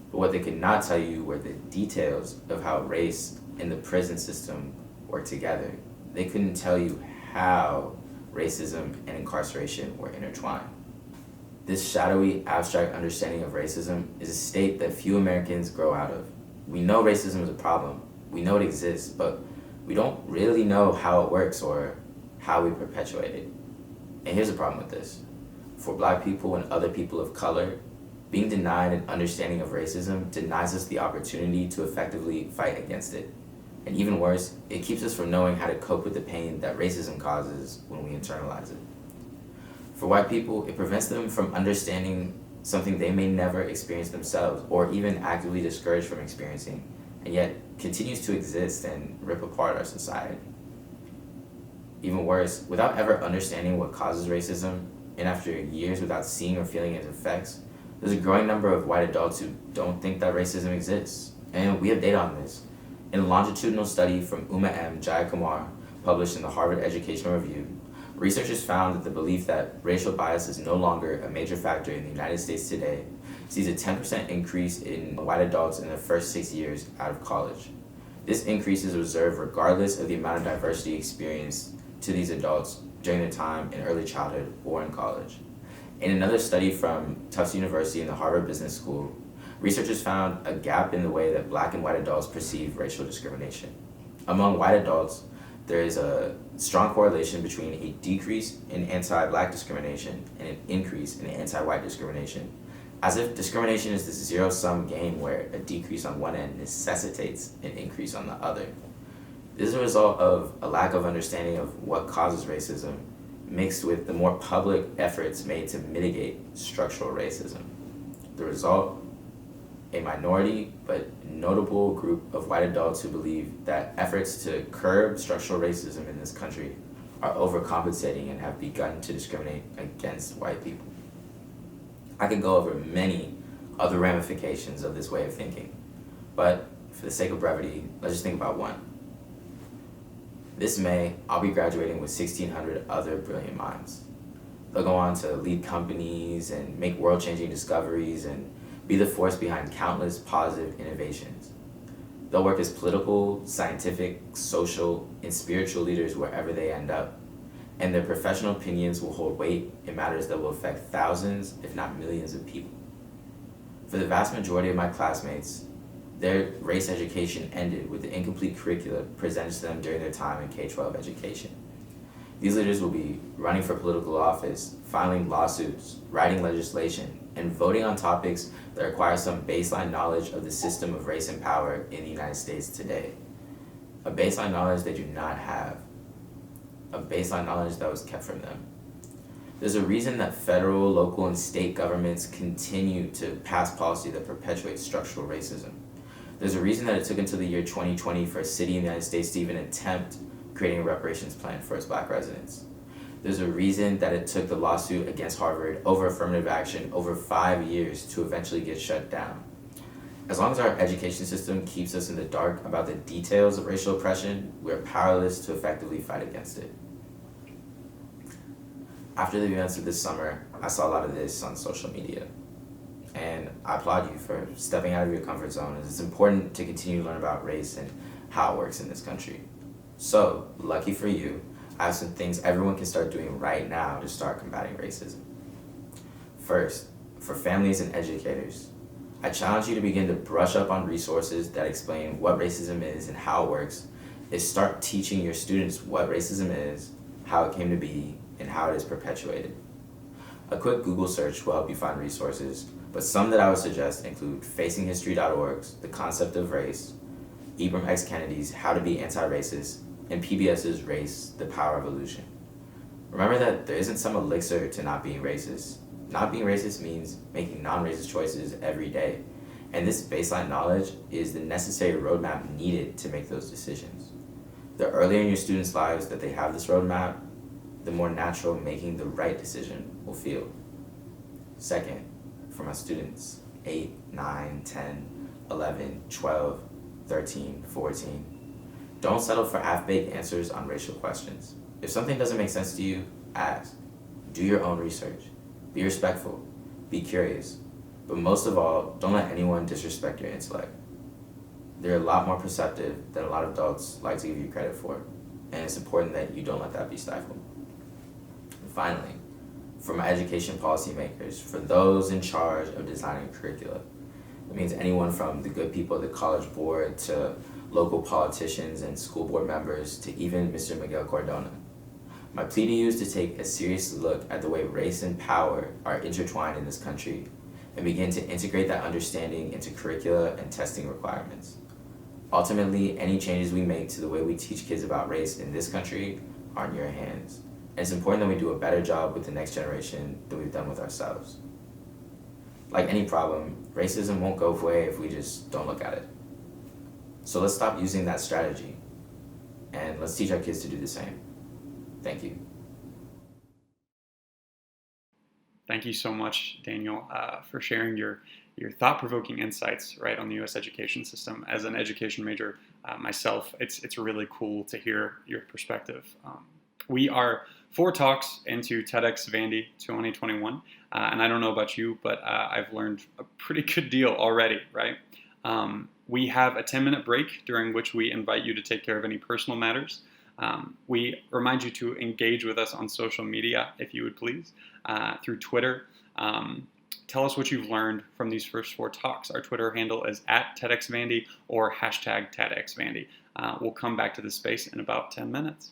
But what they could not tell you were the details of how race and the prison system work together. They couldn't tell you how racism and incarceration were intertwined. This shadowy, abstract understanding of racism is a state that few Americans grow out of. We know racism is a problem. We know it exists, but we don't really know how it works or how we perpetuate it. And here's the problem with this. For Black people and other people of color, being denied an understanding of racism denies us the opportunity to effectively fight against it. And even worse, it keeps us from knowing how to cope with the pain that racism causes when we internalize it. For white people, it prevents them from understanding something they may never experience themselves or even actively discouraged from experiencing, and yet continues to exist and rip apart our society. Even worse, without ever understanding what causes racism, and after years without seeing or feeling its effects, there's a growing number of white adults who don't think that racism exists. And we have data on this. In a longitudinal study from Uma M. Jayakumar, published in the Harvard Educational Review, researchers found that the belief that racial bias is no longer a major factor in the United States today sees a 10% increase in white adults in their first 6 years out of college. This increase is observed regardless of the amount of diversity experienced to these adults during their time in early childhood or in college. In another study from Tufts University and the Harvard Business School, researchers found a gap in the way that Black and white adults perceive racial discrimination. Among white adults, there is a strong correlation between a decrease in anti-Black discrimination and an increase in anti-white discrimination, as if discrimination is this zero-sum game where a decrease on one end necessitates an increase on the other. This is a result of a lack of understanding of what causes racism, mixed with the more public efforts made to mitigate structural racism. The result, a minority but notable group of white adults who believe that efforts to curb structural racism in this country are overcompensating and have begun to discriminate against white people. I could go over many other ramifications of this way of thinking, but for the sake of brevity, let's just think about one. This May, I'll be graduating with 1,600 other brilliant minds. They'll go on to lead companies and make world-changing discoveries and be the force behind countless positive innovations. They'll work as political, scientific, social, and spiritual leaders wherever they end up, and their professional opinions will hold weight in matters that will affect thousands, if not millions of people. For the vast majority of my classmates, their race education ended with the incomplete curricula presented to them during their time in K-12 education. These leaders will be running for political office, filing lawsuits, writing legislation, and voting on topics that require some baseline knowledge of the system of race and power in the United States today. A baseline knowledge they do not have. A baseline knowledge that was kept from them. There's a reason that federal, local, and state governments continue to pass policy that perpetuates structural racism. There's a reason that it took until the year 2020 for a city in the United States to even attempt creating a reparations plan for its Black residents. There's a reason that it took the lawsuit against Harvard over affirmative action over 5 years to eventually get shut down. As long as our education system keeps us in the dark about the details of racial oppression, we're powerless to effectively fight against it. After the events of this summer, I saw a lot of this on social media. And I applaud you for stepping out of your comfort zone, as it's important to continue to learn about race and how it works in this country. So, lucky for you, I have some things everyone can start doing right now to start combating racism. First, for families and educators, I challenge you to begin to brush up on resources that explain what racism is and how it works, is start teaching your students what racism is, how it came to be, and how it is perpetuated. A quick Google search will help you find resources, but some that I would suggest include facinghistory.org's The Concept of Race, Ibram X. Kennedy's How to Be Anti-Racist, and PBS's Race, The Power of Illusion. Remember that there isn't some elixir to not being racist. Not being racist means making non-racist choices every day, and this baseline knowledge is the necessary roadmap needed to make those decisions. The earlier in your students' lives that they have this roadmap, the more natural making the right decision will feel. Second, for my students, 8, 9, 10, 11, 12, 13, 14, don't settle for half-baked answers on racial questions. If something doesn't make sense to you, ask. Do your own research. Be respectful. Be curious. But most of all, don't let anyone disrespect your intellect. They're a lot more perceptive than a lot of adults like to give you credit for, and it's important that you don't let that be stifled. And finally, for my education policymakers, for those in charge of designing curricula, it means anyone from the good people at the College Board to local politicians and school board members to even Mr. Miguel Cardona. My plea to you is to take a serious look at the way race and power are intertwined in this country and begin to integrate that understanding into curricula and testing requirements. Ultimately, any changes we make to the way we teach kids about race in this country are in your hands. And it's important that we do a better job with the next generation than we've done with ourselves. Like any problem, racism won't go away if we just don't look at it. So let's stop using that strategy, and let's teach our kids to do the same. Thank you. Thank you so much, Daniel, for sharing your thought-provoking insights right on the U.S. education system. As an education major myself, it's really cool to hear your perspective. We are 4 talks into TEDx Vandy 2021, and I don't know about you, but I've learned a pretty good deal already, right? We have a 10-minute break during which we invite you to take care of any personal matters. We remind you to engage with us on social media, if you would please, through Twitter. Tell us what you've learned from these first 4 talks. Our Twitter handle is @TEDxVandy or #TEDxVandy. We'll come back to this space in about 10 minutes.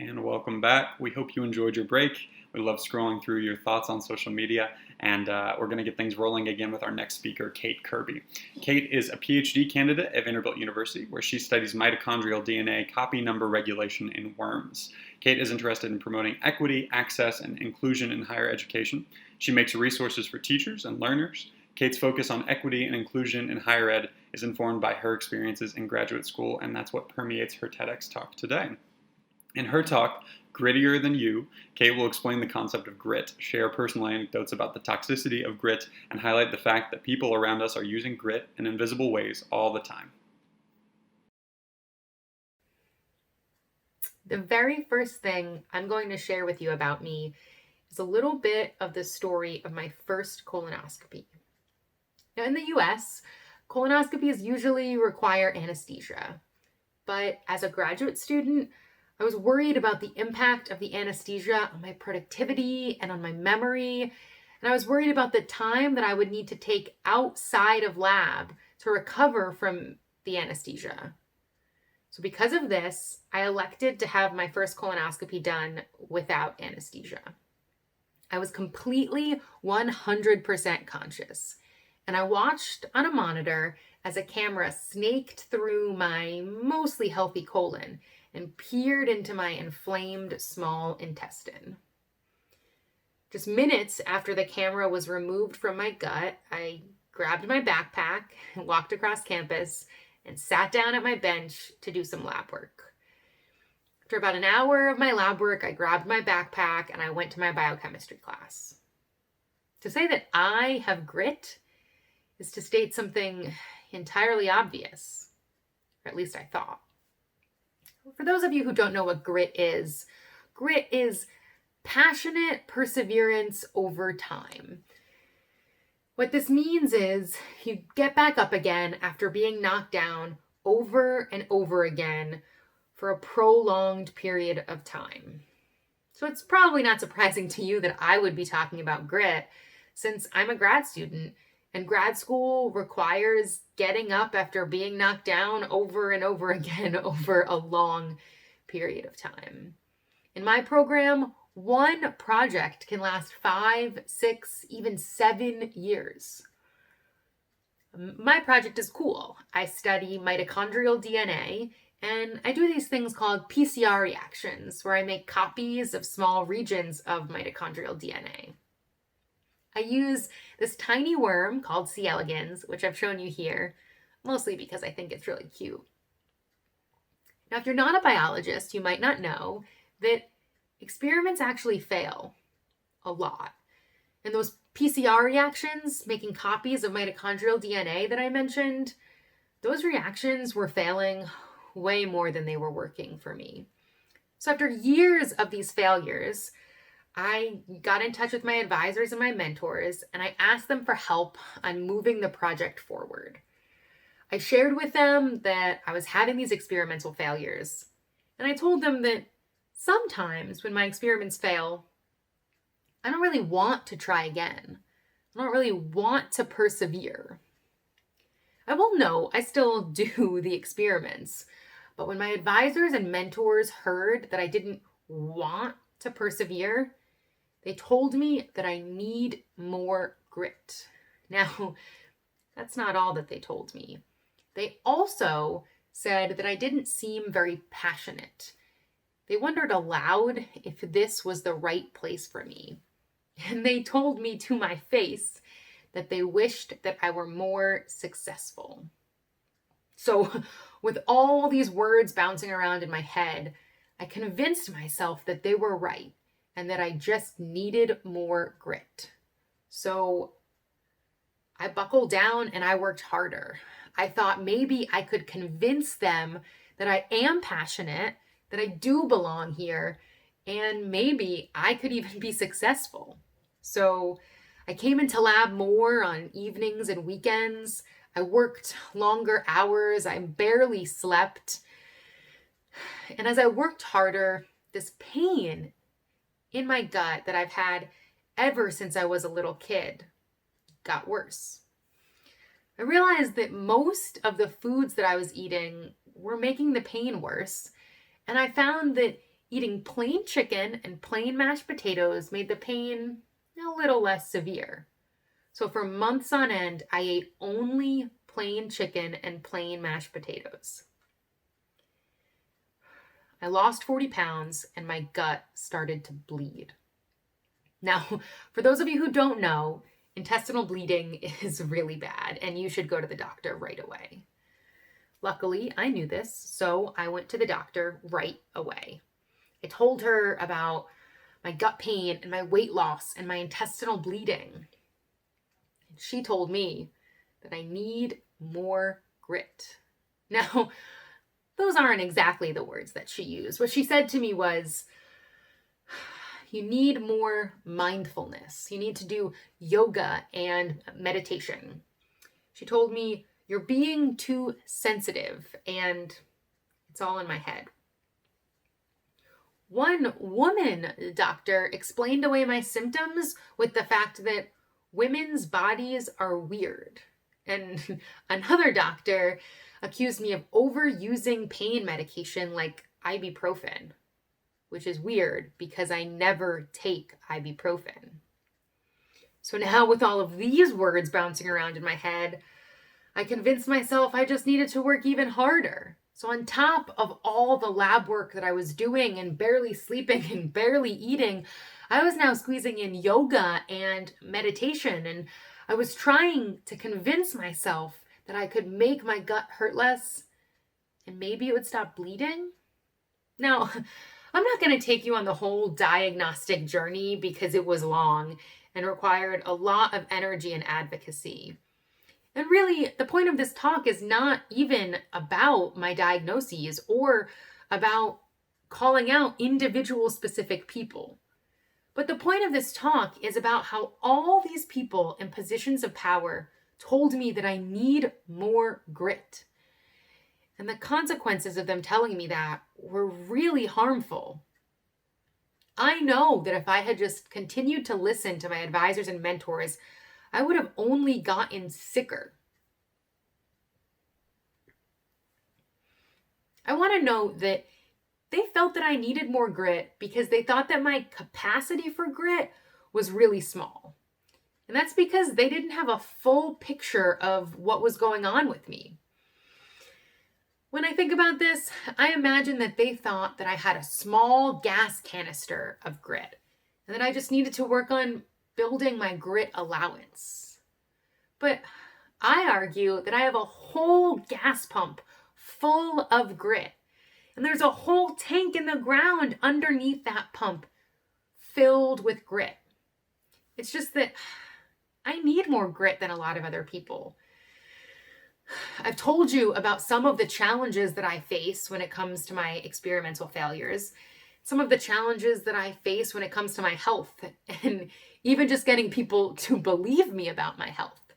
And welcome back. We hope you enjoyed your break. We love scrolling through your thoughts on social media, and we're going to get things rolling again with our next speaker, Kate Kirby. Kate is a PhD candidate at Vanderbilt University, where she studies mitochondrial DNA copy number regulation in worms. Kate is interested in promoting equity, access, and inclusion in higher education. She makes resources for teachers and learners. Kate's focus on equity and inclusion in higher ed is informed by her experiences in graduate school, and that's what permeates her TEDx talk today. In her talk, Grittier Than You, Kate will explain the concept of grit, share personal anecdotes about the toxicity of grit, and highlight the fact that people around us are using grit in invisible ways all the time. The very first thing I'm going to share with you about me is a little bit of the story of my first colonoscopy. Now, in the US, colonoscopies usually require anesthesia, but as a graduate student, I was worried about the impact of the anesthesia on my productivity and on my memory, and I was worried about the time that I would need to take outside of lab to recover from the anesthesia. So because of this, I elected to have my first colonoscopy done without anesthesia. I was completely 100% conscious, and I watched on a monitor as a camera snaked through my mostly healthy colon and peered into my inflamed small intestine. Just minutes after the camera was removed from my gut, I grabbed my backpack and walked across campus and sat down at my bench to do some lab work. After about an hour of my lab work, I grabbed my backpack and I went to my biochemistry class. To say that I have grit is to state something entirely obvious, or at least I thought. For those of you who don't know what grit is passionate perseverance over time. What this means is you get back up again after being knocked down over and over again for a prolonged period of time. So it's probably not surprising to you that I would be talking about grit, since I'm a grad student and grad school requires getting up after being knocked down over and over again over a long period of time. In my program, one project can last 5, 6, even 7 years. My project is cool. I study mitochondrial DNA, and I do these things called PCR reactions, where I make copies of small regions of mitochondrial DNA. I use this tiny worm called C. elegans, which I've shown you here, mostly because I think it's really cute. Now, if you're not a biologist, you might not know that experiments actually fail a lot. And those PCR reactions, making copies of mitochondrial DNA that I mentioned, those reactions were failing way more than they were working for me. So after years of these failures, I got in touch with my advisors and my mentors, and I asked them for help on moving the project forward. I shared with them that I was having these experimental failures, and I told them that sometimes when my experiments fail, I don't really want to try again. I don't really want to persevere. I will know I still do the experiments, but when my advisors and mentors heard that I didn't want to persevere, they told me that I need more grit. Now, that's not all that they told me. They also said that I didn't seem very passionate. They wondered aloud if this was the right place for me. And they told me to my face that they wished that I were more successful. So, with all these words bouncing around in my head, I convinced myself that they were right and that I just needed more grit. So I buckled down and I worked harder. I thought maybe I could convince them that I am passionate, that I do belong here, and maybe I could even be successful. So I came into lab more on evenings and weekends. I worked longer hours. I barely slept. And as I worked harder, this pain in my gut that I've had ever since I was a little kid got worse. I realized that most of the foods that I was eating were making the pain worse. And I found that Eating plain chicken and plain mashed potatoes made the pain a little less severe. So for months on end, I ate only plain chicken and plain mashed potatoes. I lost 40 pounds and my gut started to bleed. Now, for those of you who don't know, intestinal bleeding is really bad and you should go to the doctor right away. Luckily, I knew this, so I went to the doctor right away. I told her about my gut pain and my weight loss and my intestinal bleeding. She told me that I need more grit. Now, those aren't exactly the words that she used. What she said to me was, you need more mindfulness. You need to do yoga and meditation. She told me, you're being too sensitive and it's all in my head. One woman doctor explained away my symptoms with the fact that women's bodies are weird. And another doctor accused me of overusing pain medication like ibuprofen, which is weird because I never take ibuprofen. So now with all of these words bouncing around in my head, I convinced myself I just needed to work even harder. So on top of all the lab work that I was doing and barely sleeping and barely eating, I was now squeezing in yoga and meditation. And I was trying to convince myself that I could make my gut hurt less and maybe it would stop bleeding. Now, I'm not going to take you on the whole diagnostic journey because it was long and required a lot of energy and advocacy. And really, the point of this talk is not even about my diagnoses or about calling out individual specific people. But the point of this talk is about how all these people in positions of power told me that I need more grit. And the consequences of them telling me that were really harmful. I know that if I had just continued to listen to my advisors and mentors, I would have only gotten sicker. I want to note that they felt that I needed more grit because they thought that my capacity for grit was really small. And that's because they didn't have a full picture of what was going on with me. When I think about this, I imagine that they thought that I had a small gas canister of grit and that I just needed to work on building my grit allowance. But I argue that I have a whole gas pump full of grit. And there's a whole tank in the ground underneath that pump filled with grit. It's just that I need more grit than a lot of other people. I've told you about some of the challenges that I face when it comes to my experimental failures, some of the challenges that I face when it comes to my health, and even just getting people to believe me about my health.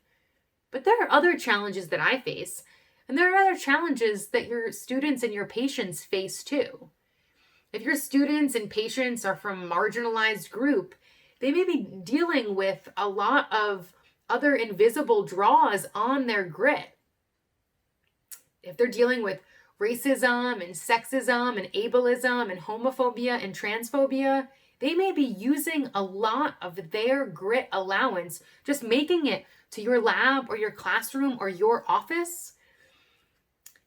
But there are other challenges that I face, and there are other challenges that your students and your patients face too. If your students and patients are from marginalized group, they may be dealing with a lot of other invisible draws on their grit. If they're dealing with racism and sexism and ableism and homophobia and transphobia, they may be using a lot of their grit allowance, just making it to your lab or your classroom or your office.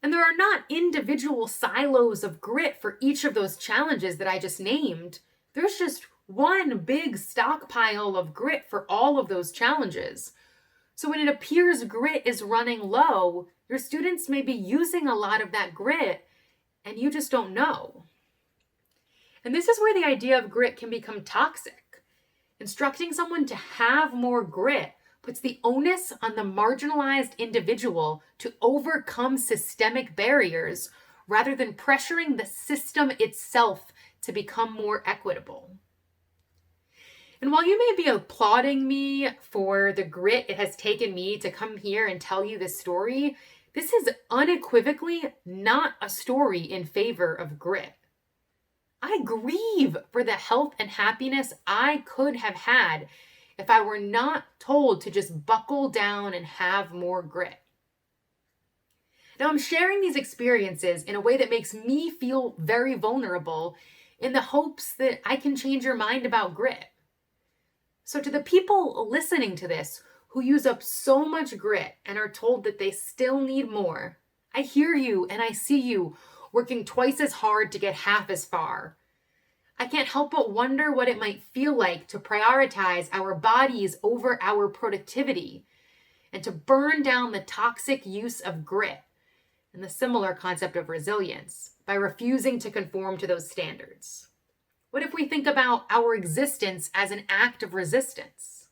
And there are not individual silos of grit for each of those challenges that I just named. There's just one big stockpile of grit for all of those challenges. So when it appears grit is running low, your students may be using a lot of that grit and you just don't know. And this is where the idea of grit can become toxic. Instructing someone to have more grit puts the onus on the marginalized individual to overcome systemic barriers rather than pressuring the system itself to become more equitable. And while you may be applauding me for the grit it has taken me to come here and tell you this story, this is unequivocally not a story in favor of grit. I grieve for the health and happiness I could have had if I were not told to just buckle down and have more grit. Now, I'm sharing these experiences in a way that makes me feel very vulnerable in the hopes that I can change your mind about grit. So to the people listening to this who use up so much grit and are told that they still need more, I hear you and I see you working twice as hard to get half as far. I can't help but wonder what it might feel like to prioritize our bodies over our productivity and to burn down the toxic use of grit and the similar concept of resilience by refusing to conform to those standards. What if we think about our existence as an act of resistance?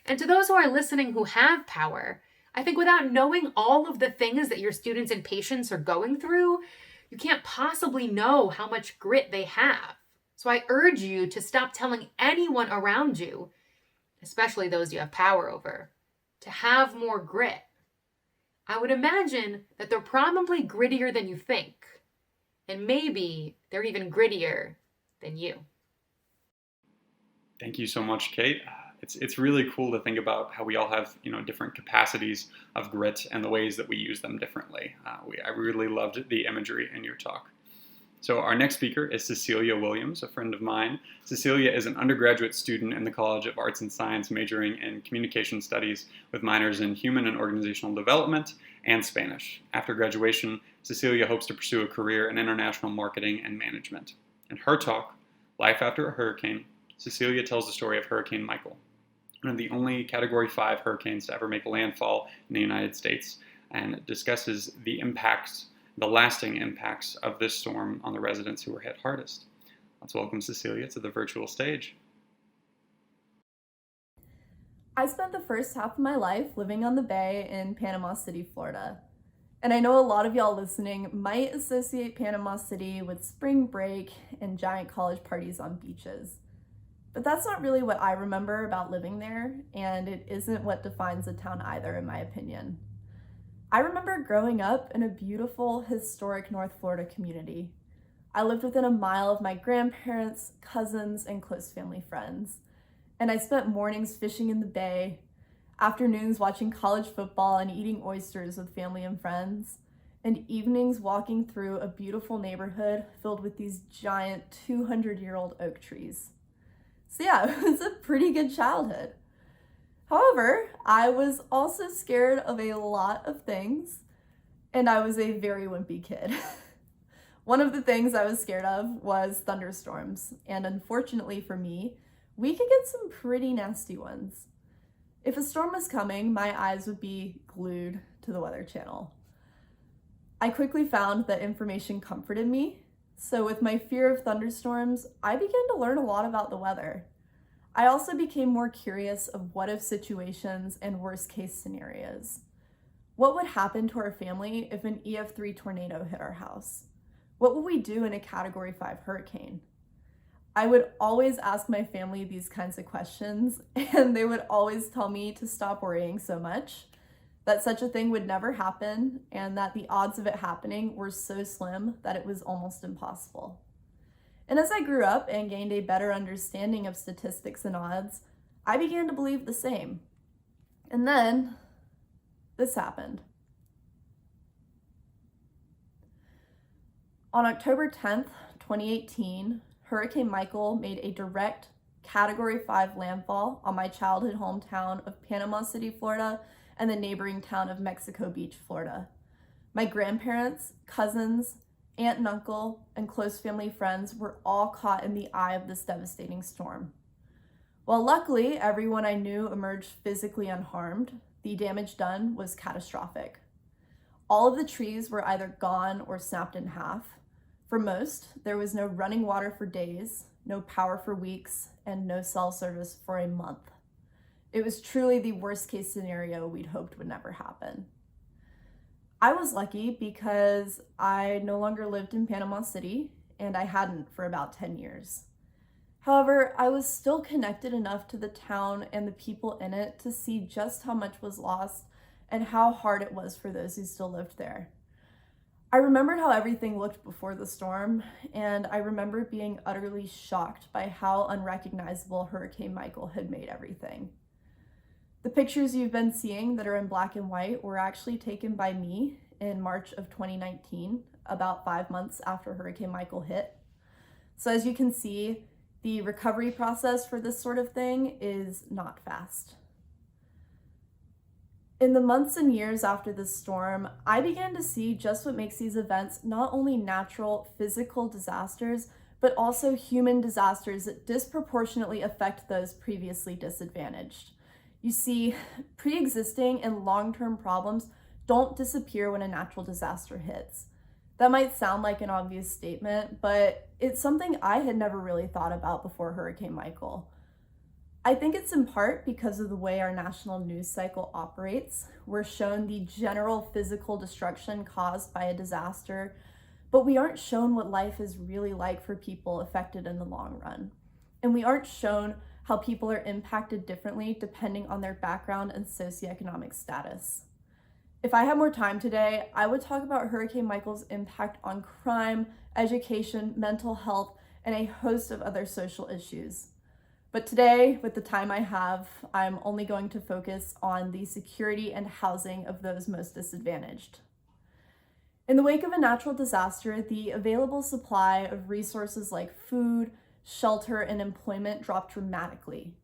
And to those who are listening who have power, I think without knowing all of the things that your students and patients are going through, you can't possibly know how much grit they have. So I urge you to stop telling anyone around you, especially those you have power over, to have more grit. I would imagine that they're probably grittier than you think, and maybe they're even grittier than you. Thank you so much, Kate. It's really cool to think about how we all have different capacities of grit and the ways that we use them differently. I really loved the imagery in your talk. So our next speaker is Cecilia Williams, a friend of mine. Cecilia is an undergraduate student in the College of Arts and Science, majoring in communication studies with minors in human and organizational development and Spanish. After graduation, Cecilia hopes to pursue a career in international marketing and management. In her talk, Life After a Hurricane, Cecilia tells the story of Hurricane Michael, one of the only Category 5 hurricanes to ever make landfall in the United States, and discusses the lasting impacts of this storm on the residents who were hit hardest. Let's welcome Cecilia to the virtual stage. I spent the first half of my life living on the bay in Panama City, Florida. And I know a lot of y'all listening might associate Panama City with spring break and giant college parties on beaches. But that's not really what I remember about living there, and it isn't what defines the town either, in my opinion. I remember growing up in a beautiful, historic North Florida community. I lived within a mile of my grandparents, cousins, and close family friends. And I spent mornings fishing in the bay, afternoons watching college football and eating oysters with family and friends, and evenings walking through a beautiful neighborhood filled with these giant 200-year-old oak trees. So yeah, it was a pretty good childhood. However, I was also scared of a lot of things, and I was a very wimpy kid. One of the things I was scared of was thunderstorms, and unfortunately for me, we could get some pretty nasty ones. If a storm was coming, my eyes would be glued to the Weather Channel. I quickly found that information comforted me, so with my fear of thunderstorms, I began to learn a lot about the weather. I also became more curious of what-if situations and worst-case scenarios. What would happen to our family if an EF3 tornado hit our house? What would we do in a Category 5 hurricane? I would always ask my family these kinds of questions, and they would always tell me to stop worrying so much, that such a thing would never happen, and that the odds of it happening were so slim that it was almost impossible. And as I grew up and gained a better understanding of statistics and odds, I began to believe the same. And then, this happened. On October 10th, 2018, Hurricane Michael made a direct Category 5 landfall on my childhood hometown of Panama City, Florida, and the neighboring town of Mexico Beach, Florida. My grandparents, cousins, aunt and uncle, and close family friends were all caught in the eye of this devastating storm. While luckily everyone I knew emerged physically unharmed, the damage done was catastrophic. All of the trees were either gone or snapped in half. For most, there was no running water for days, no power for weeks, and no cell service for a month. It was truly the worst case scenario we'd hoped would never happen. I was lucky because I no longer lived in Panama City, and I hadn't for about 10 years. However, I was still connected enough to the town and the people in it to see just how much was lost and how hard it was for those who still lived there. I remembered how everything looked before the storm, and I remember being utterly shocked by how unrecognizable Hurricane Michael had made everything. The pictures you've been seeing that are in black and white were actually taken by me in March of 2019, about 5 months after Hurricane Michael hit. So as you can see, the recovery process for this sort of thing is not fast. In the months and years after this storm, I began to see just what makes these events not only natural physical disasters, but also human disasters that disproportionately affect those previously disadvantaged. You see, pre-existing and long-term problems don't disappear when a natural disaster hits. That might sound like an obvious statement, but it's something I had never really thought about before Hurricane Michael. I think it's in part because of the way our national news cycle operates. We're shown the general physical destruction caused by a disaster, but we aren't shown what life is really like for people affected in the long run. And we aren't shown how people are impacted differently depending on their background and socioeconomic status. If I had more time today, I would talk about Hurricane Michael's impact on crime, education, mental health, and a host of other social issues. But today, with the time I have, I'm only going to focus on the security and housing of those most disadvantaged. In the wake of a natural disaster, the available supply of resources like food, shelter, and employment dropped dramatically.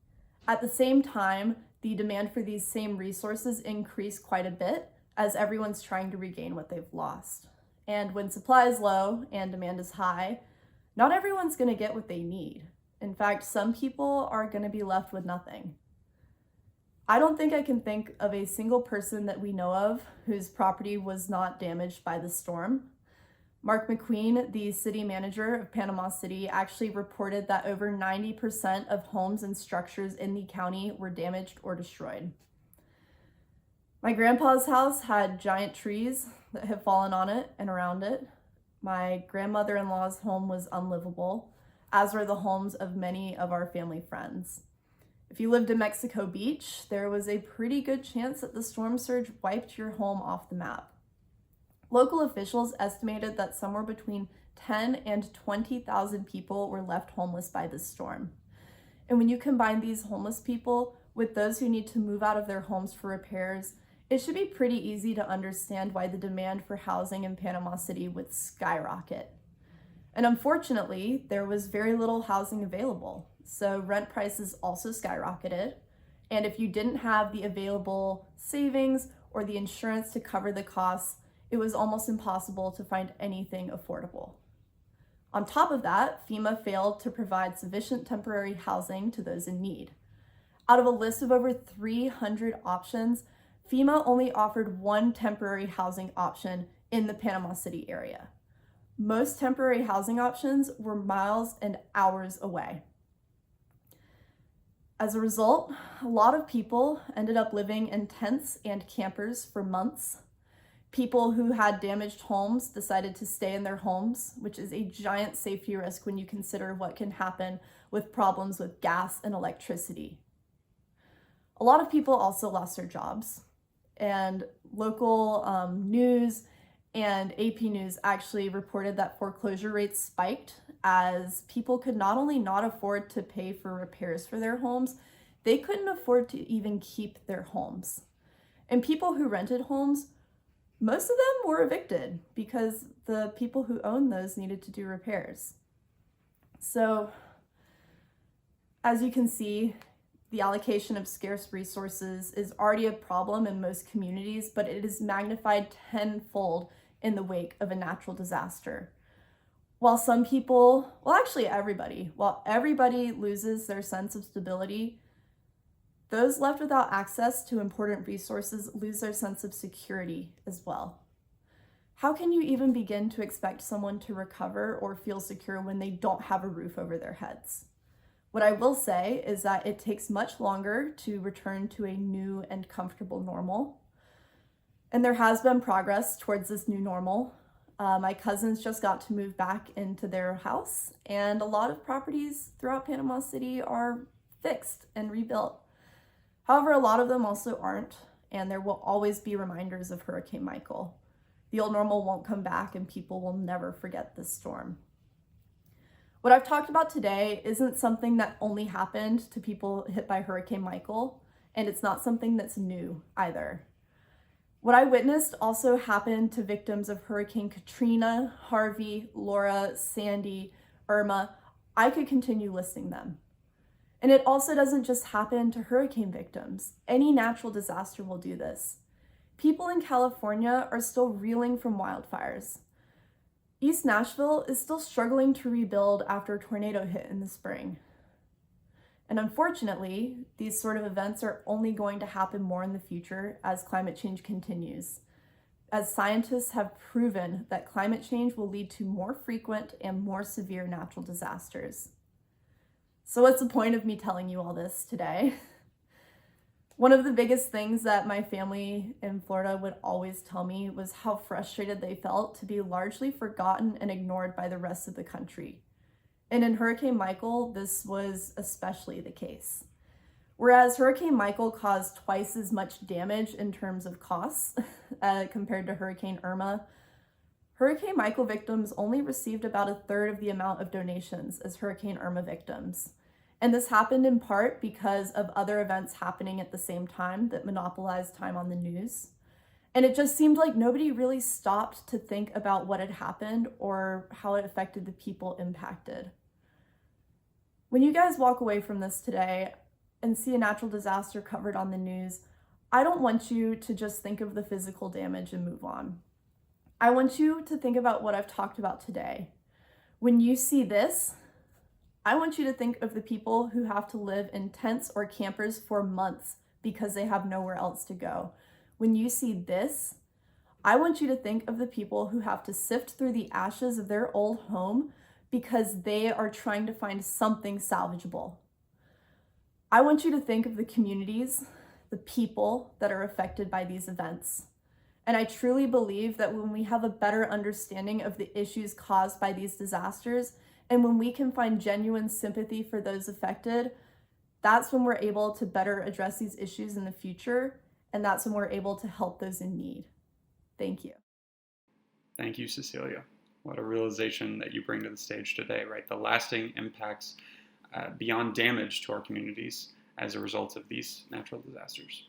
At the same time, the demand for these same resources increased quite a bit as everyone's trying to regain what they've lost. And when supply is low and demand is high, not everyone's going to get what they need. In fact, some people are going to be left with nothing. I don't think I can think of a single person that we know of whose property was not damaged by the storm. Mark McQueen, the city manager of Panama City, actually reported that over 90% of homes and structures in the county were damaged or destroyed. My grandpa's house had giant trees that had fallen on it and around it. My grandmother-in-law's home was unlivable, as were the homes of many of our family friends. If you lived in Mexico Beach, there was a pretty good chance that the storm surge wiped your home off the map. Local officials estimated that somewhere between 10 and 20,000 people were left homeless by this storm. And when you combine these homeless people with those who need to move out of their homes for repairs, it should be pretty easy to understand why the demand for housing in Panama City would skyrocket. And unfortunately, there was very little housing available, so rent prices also skyrocketed. And if you didn't have the available savings or the insurance to cover the costs, it was almost impossible to find anything affordable. On top of that, FEMA failed to provide sufficient temporary housing to those in need. Out of a list of over 300 options, FEMA only offered one temporary housing option in the Panama City area. Most temporary housing options were miles and hours away. As a result, a lot of people ended up living in tents and campers for months. People who had damaged homes decided to stay in their homes, which is a giant safety risk when you consider what can happen with problems with gas and electricity. A lot of people also lost their jobs, and local news and AP News actually reported that foreclosure rates spiked as people could not only not afford to pay for repairs for their homes, they couldn't afford to even keep their homes. And people who rented homes, most of them were evicted because the people who owned those needed to do repairs. So, as you can see, the allocation of scarce resources is already a problem in most communities, but it is magnified tenfold in the wake of a natural disaster. While some people, well, actually everybody, while everybody loses their sense of stability, those left without access to important resources lose their sense of security as well. How can you even begin to expect someone to recover or feel secure when they don't have a roof over their heads? What I will say is that it takes much longer to return to a new and comfortable normal. And there has been progress towards this new normal. My cousins just got to move back into their house, and a lot of properties throughout Panama City are fixed and rebuilt. However, a lot of them also aren't, and there will always be reminders of Hurricane Michael. The old normal won't come back, and people will never forget this storm. What I've talked about today isn't something that only happened to people hit by Hurricane Michael, and it's not something that's new either. What I witnessed also happened to victims of Hurricane Katrina, Harvey, Laura, Sandy, Irma, I could continue listing them. And it also doesn't just happen to hurricane victims. Any natural disaster will do this. People in California are still reeling from wildfires. East Nashville is still struggling to rebuild after a tornado hit in the spring. And unfortunately, these sort of events are only going to happen more in the future as climate change continues, as scientists have proven that climate change will lead to more frequent and more severe natural disasters. So what's the point of me telling you all this today? One of the biggest things that my family in Florida would always tell me was how frustrated they felt to be largely forgotten and ignored by the rest of the country. And in Hurricane Michael, this was especially the case. Whereas Hurricane Michael caused twice as much damage in terms of costs compared to Hurricane Irma, Hurricane Michael victims only received about a third of the amount of donations as Hurricane Irma victims. And this happened in part because of other events happening at the same time that monopolized time on the news. And it just seemed like nobody really stopped to think about what had happened or how it affected the people impacted. When you guys walk away from this today and see a natural disaster covered on the news, I don't want you to just think of the physical damage and move on. I want you to think about what I've talked about today. When you see this, I want you to think of the people who have to live in tents or campers for months because they have nowhere else to go. When you see this, I want you to think of the people who have to sift through the ashes of their old home because they are trying to find something salvageable. I want you to think of the communities, the people that are affected by these events. And I truly believe that when we have a better understanding of the issues caused by these disasters, and when we can find genuine sympathy for those affected, that's when we're able to better address these issues in the future, and that's when we're able to help those in need. Thank you. Thank you, Cecilia. What a realization that you bring to the stage today, right? The lasting impacts beyond damage to our communities as a result of these natural disasters.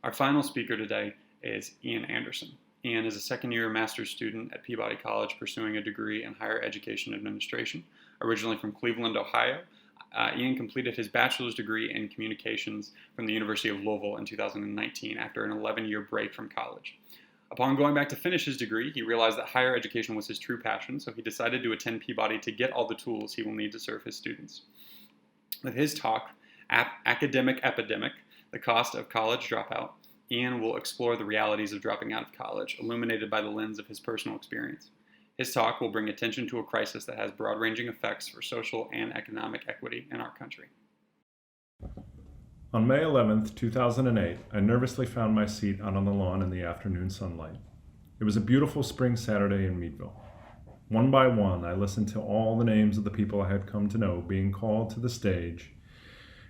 Our final speaker today is Ian Anderson. Ian is a second-year master's student at Peabody College pursuing a degree in higher education administration. Originally from Cleveland, Ohio, Ian completed his bachelor's degree in communications from the University of Louisville in 2019 after an 11-year break from college. Upon going back to finish his degree, he realized that higher education was his true passion, so he decided to attend Peabody to get all the tools he will need to serve his students. With his talk, Academic Epidemic, The Cost of College Dropout, Ian will explore the realities of dropping out of college, illuminated by the lens of his personal experience. His talk will bring attention to a crisis that has broad-ranging effects for social and economic equity in our country. On May 11th, 2008, I nervously found my seat out on the lawn in the afternoon sunlight. It was a beautiful spring Saturday in Meadville. One by one, I listened to all the names of the people I had come to know being called to the stage,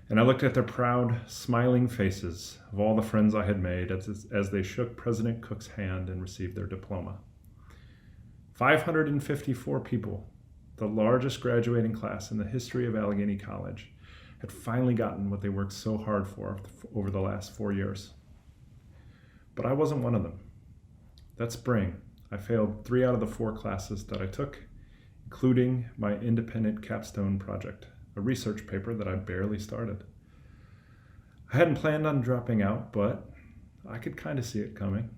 and I looked at their proud, smiling faces of all the friends I had made as they shook President Cook's hand and received their diploma. 554 people, the largest graduating class in the history of Allegheny College, had finally gotten what they worked so hard for over the last 4 years. But I wasn't one of them. That spring, I failed 3 out of the 4 classes that I took, including my independent capstone project, a research paper that I barely started. I hadn't planned on dropping out, but I could kind of see it coming.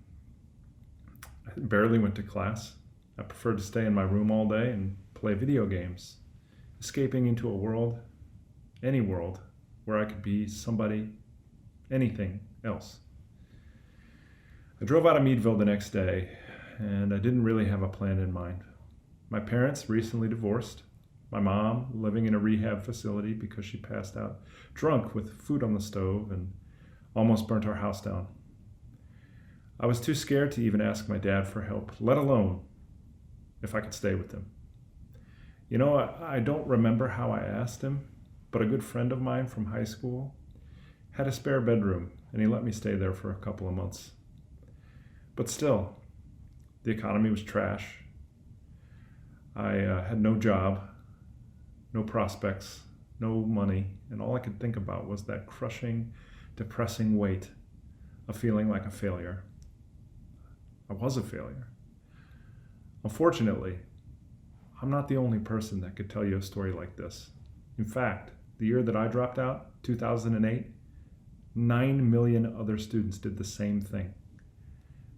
I barely went to class. I preferred to stay in my room all day and play video games, escaping into a world, any world, where I could be somebody, anything else. I drove out of Meadville the next day, and I didn't really have a plan in mind. My parents recently divorced. My mom living in a rehab facility because she passed out drunk with food on the stove and almost burnt our house down. I was too scared to even ask my dad for help, let alone if I could stay with him. You know, I don't remember how I asked him, but a good friend of mine from high school had a spare bedroom, and he let me stay there for a couple of months. But still, the economy was trash. I had no job, no prospects, no money, and all I could think about was that crushing, depressing weight of feeling like a failure. I was a failure. Unfortunately, I'm not the only person that could tell you a story like this. In fact, the year that I dropped out, 2008, 9 million other students did the same thing.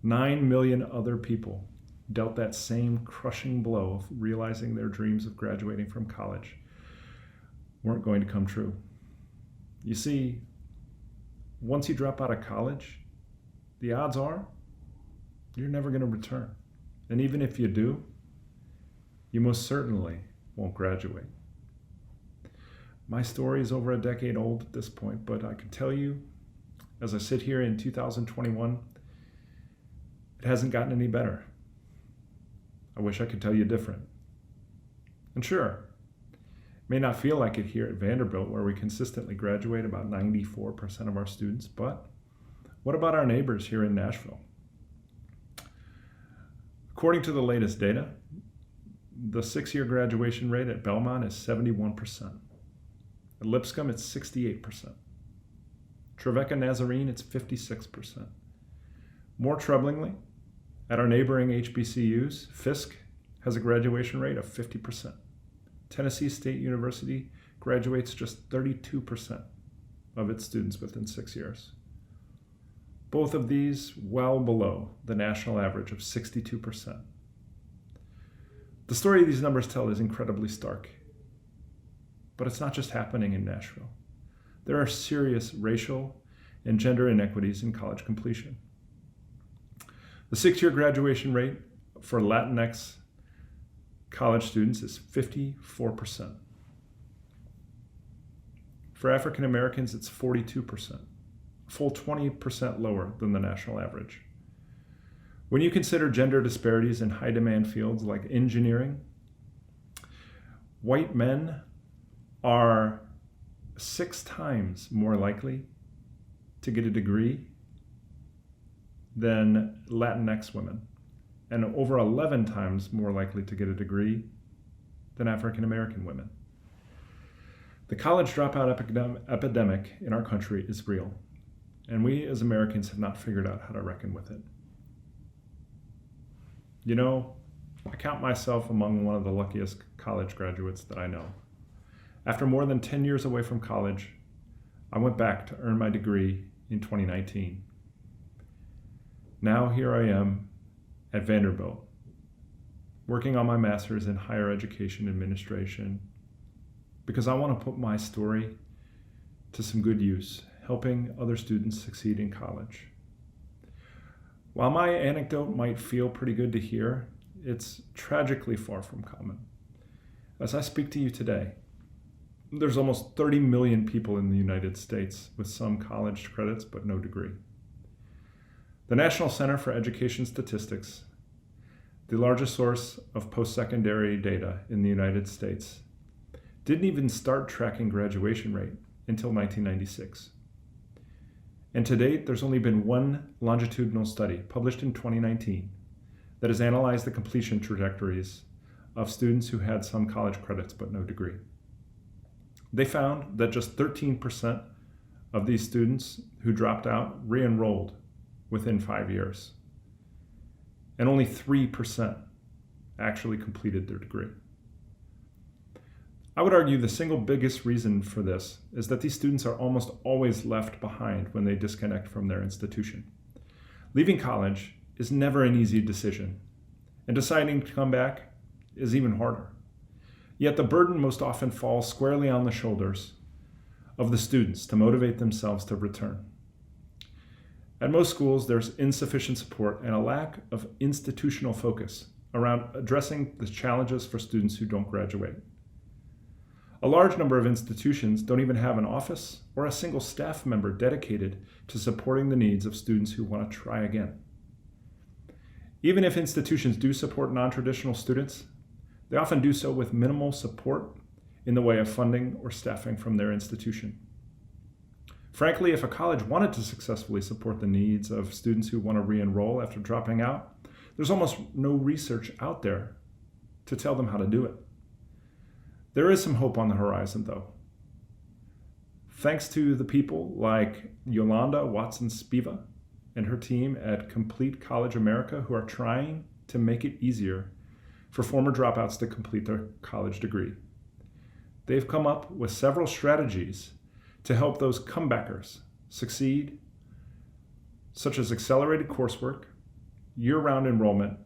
9 million other people dealt that same crushing blow of realizing their dreams of graduating from college weren't going to come true. You see, once you drop out of college, the odds are you're never going to return. And even if you do, you most certainly won't graduate. My story is over a decade old at this point, but I can tell you, as I sit here in 2021, it hasn't gotten any better. I wish I could tell you different. And sure, it may not feel like it here at Vanderbilt, where we consistently graduate about 94% of our students, but what about our neighbors here in Nashville? According to the latest data, the 6-year graduation rate at Belmont is 71%. At Lipscomb, it's 68%. Trevecca Nazarene, it's 56%. More troublingly, at our neighboring HBCUs, Fisk has a graduation rate of 50%. Tennessee State University graduates just 32% of its students within 6 years. Both of these well below the national average of 62%. The story these numbers tell is incredibly stark. But it's not just happening in Nashville. There are serious racial and gender inequities in college completion. The 6-year graduation rate for Latinx college students is 54%. For African Americans, it's 42%, a full 20% lower than the national average. When you consider gender disparities in high demand fields like engineering, white men are 6 times more likely to get a degree than Latinx women, and over 11 times more likely to get a degree than African American women. The college dropout epidemic in our country is real, and we as Americans have not figured out how to reckon with it. You know, I count myself among one of the luckiest college graduates that I know. After more than 10 years away from college, I went back to earn my degree in 2019. Now here I am at Vanderbilt, working on my master's in higher education administration, because I want to put my story to some good use, helping other students succeed in college. While my anecdote might feel pretty good to hear, it's tragically far from common. As I speak to you today, there's almost 30 million people in the United States with some college credits but no degree. The National Center for Education Statistics, the largest source of post-secondary data in the United States, didn't even start tracking graduation rate until 1996. And to date, there's only been one longitudinal study published in 2019 that has analyzed the completion trajectories of students who had some college credits but no degree. They found that just 13% of these students who dropped out re-enrolled within 5 years, and only 3% actually completed their degree. I would argue the single biggest reason for this is that these students are almost always left behind when they disconnect from their institution. Leaving college is never an easy decision, and deciding to come back is even harder. Yet the burden most often falls squarely on the shoulders of the students to motivate themselves to return. At most schools, there's insufficient support and a lack of institutional focus around addressing the challenges for students who don't graduate. A large number of institutions don't even have an office or a single staff member dedicated to supporting the needs of students who want to try again. Even if institutions do support non-traditional students, they often do so with minimal support in the way of funding or staffing from their institution. Frankly, if a college wanted to successfully support the needs of students who want to re-enroll after dropping out, there's almost no research out there to tell them how to do it. There is some hope on the horizon, though. Thanks to the people like Yolanda Watson-Spiva and her team at Complete College America, who are trying to make it easier for former dropouts to complete their college degree. They've come up with several strategies to help those comebackers succeed, such as accelerated coursework, year-round enrollment,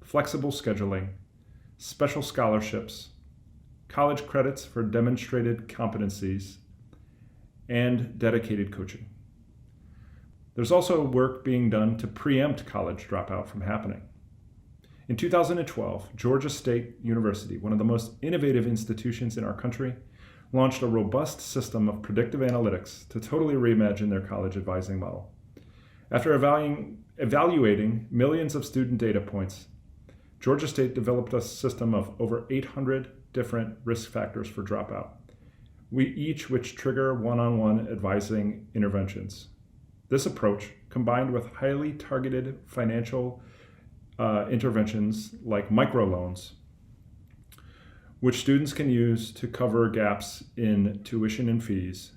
flexible scheduling, special scholarships, college credits for demonstrated competencies, and dedicated coaching. There's also work being done to preempt college dropout from happening. In 2012, Georgia State University, one of the most innovative institutions in our country, launched a robust system of predictive analytics to totally reimagine their college advising model. After evaluating millions of student data points, Georgia State developed a system of over 800 different risk factors for dropout, which trigger one-on-one advising interventions. This approach, combined with highly targeted financial interventions like microloans, which students can use to cover gaps in tuition and fees,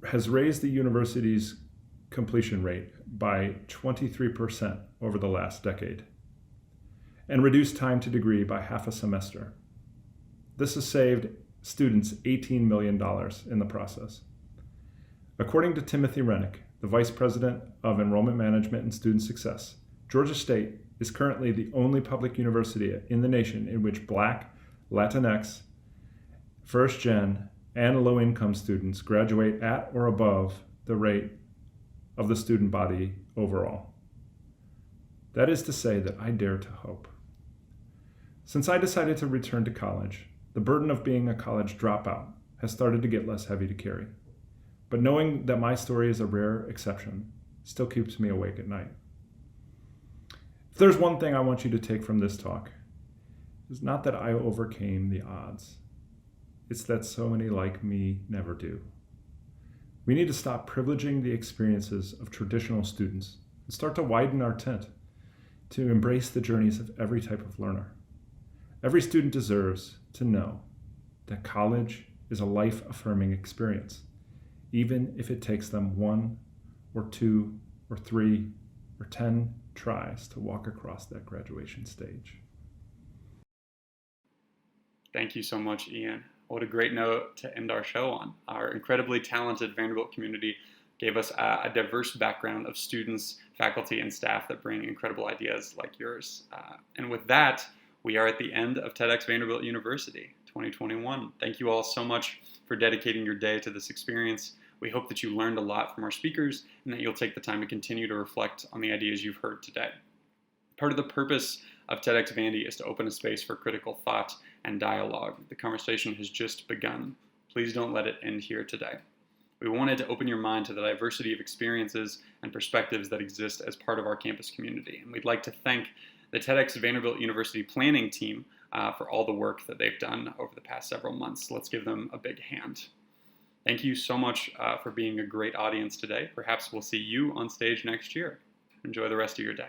has raised the university's completion rate by 23% over the last decade and reduced time to degree by half a semester. This has saved students $18 million in the process. According to Timothy Rennick, the Vice President of Enrollment Management and Student Success, Georgia State is currently the only public university in the nation in which Black, Latinx, first gen, and low-income students graduate at or above the rate of the student body overall. That is to say that I dare to hope. Since I decided to return to college, the burden of being a college dropout has started to get less heavy to carry. But knowing that my story is a rare exception still keeps me awake at night. If there's one thing I want you to take from this talk, it's not that I overcame the odds. It's that so many like me never do. We need to stop privileging the experiences of traditional students and start to widen our tent to embrace the journeys of every type of learner. Every student deserves to know that college is a life-affirming experience, even if it takes them 1 or 2 or 3 or 10 tries to walk across that graduation stage. Thank you so much, Ian. What a great note to end our show on. Our incredibly talented Vanderbilt community gave us a diverse background of students, faculty, and staff that bring incredible ideas like yours. And with that, we are at the end of TEDxVanderbilt University 2021. Thank you all so much for dedicating your day to this experience. We hope that you learned a lot from our speakers and that you'll take the time to continue to reflect on the ideas you've heard today. Part of the purpose of TEDx Vandy is to open a space for critical thought and dialogue. The conversation has just begun. Please don't let it end here today. We wanted to open your mind to the diversity of experiences and perspectives that exist as part of our campus community. And we'd like to thank the TEDx Vanderbilt University planning team for all the work that they've done over the past several months. Let's give them a big hand. Thank you so much for being a great audience today. Perhaps we'll see you on stage next year. Enjoy the rest of your day.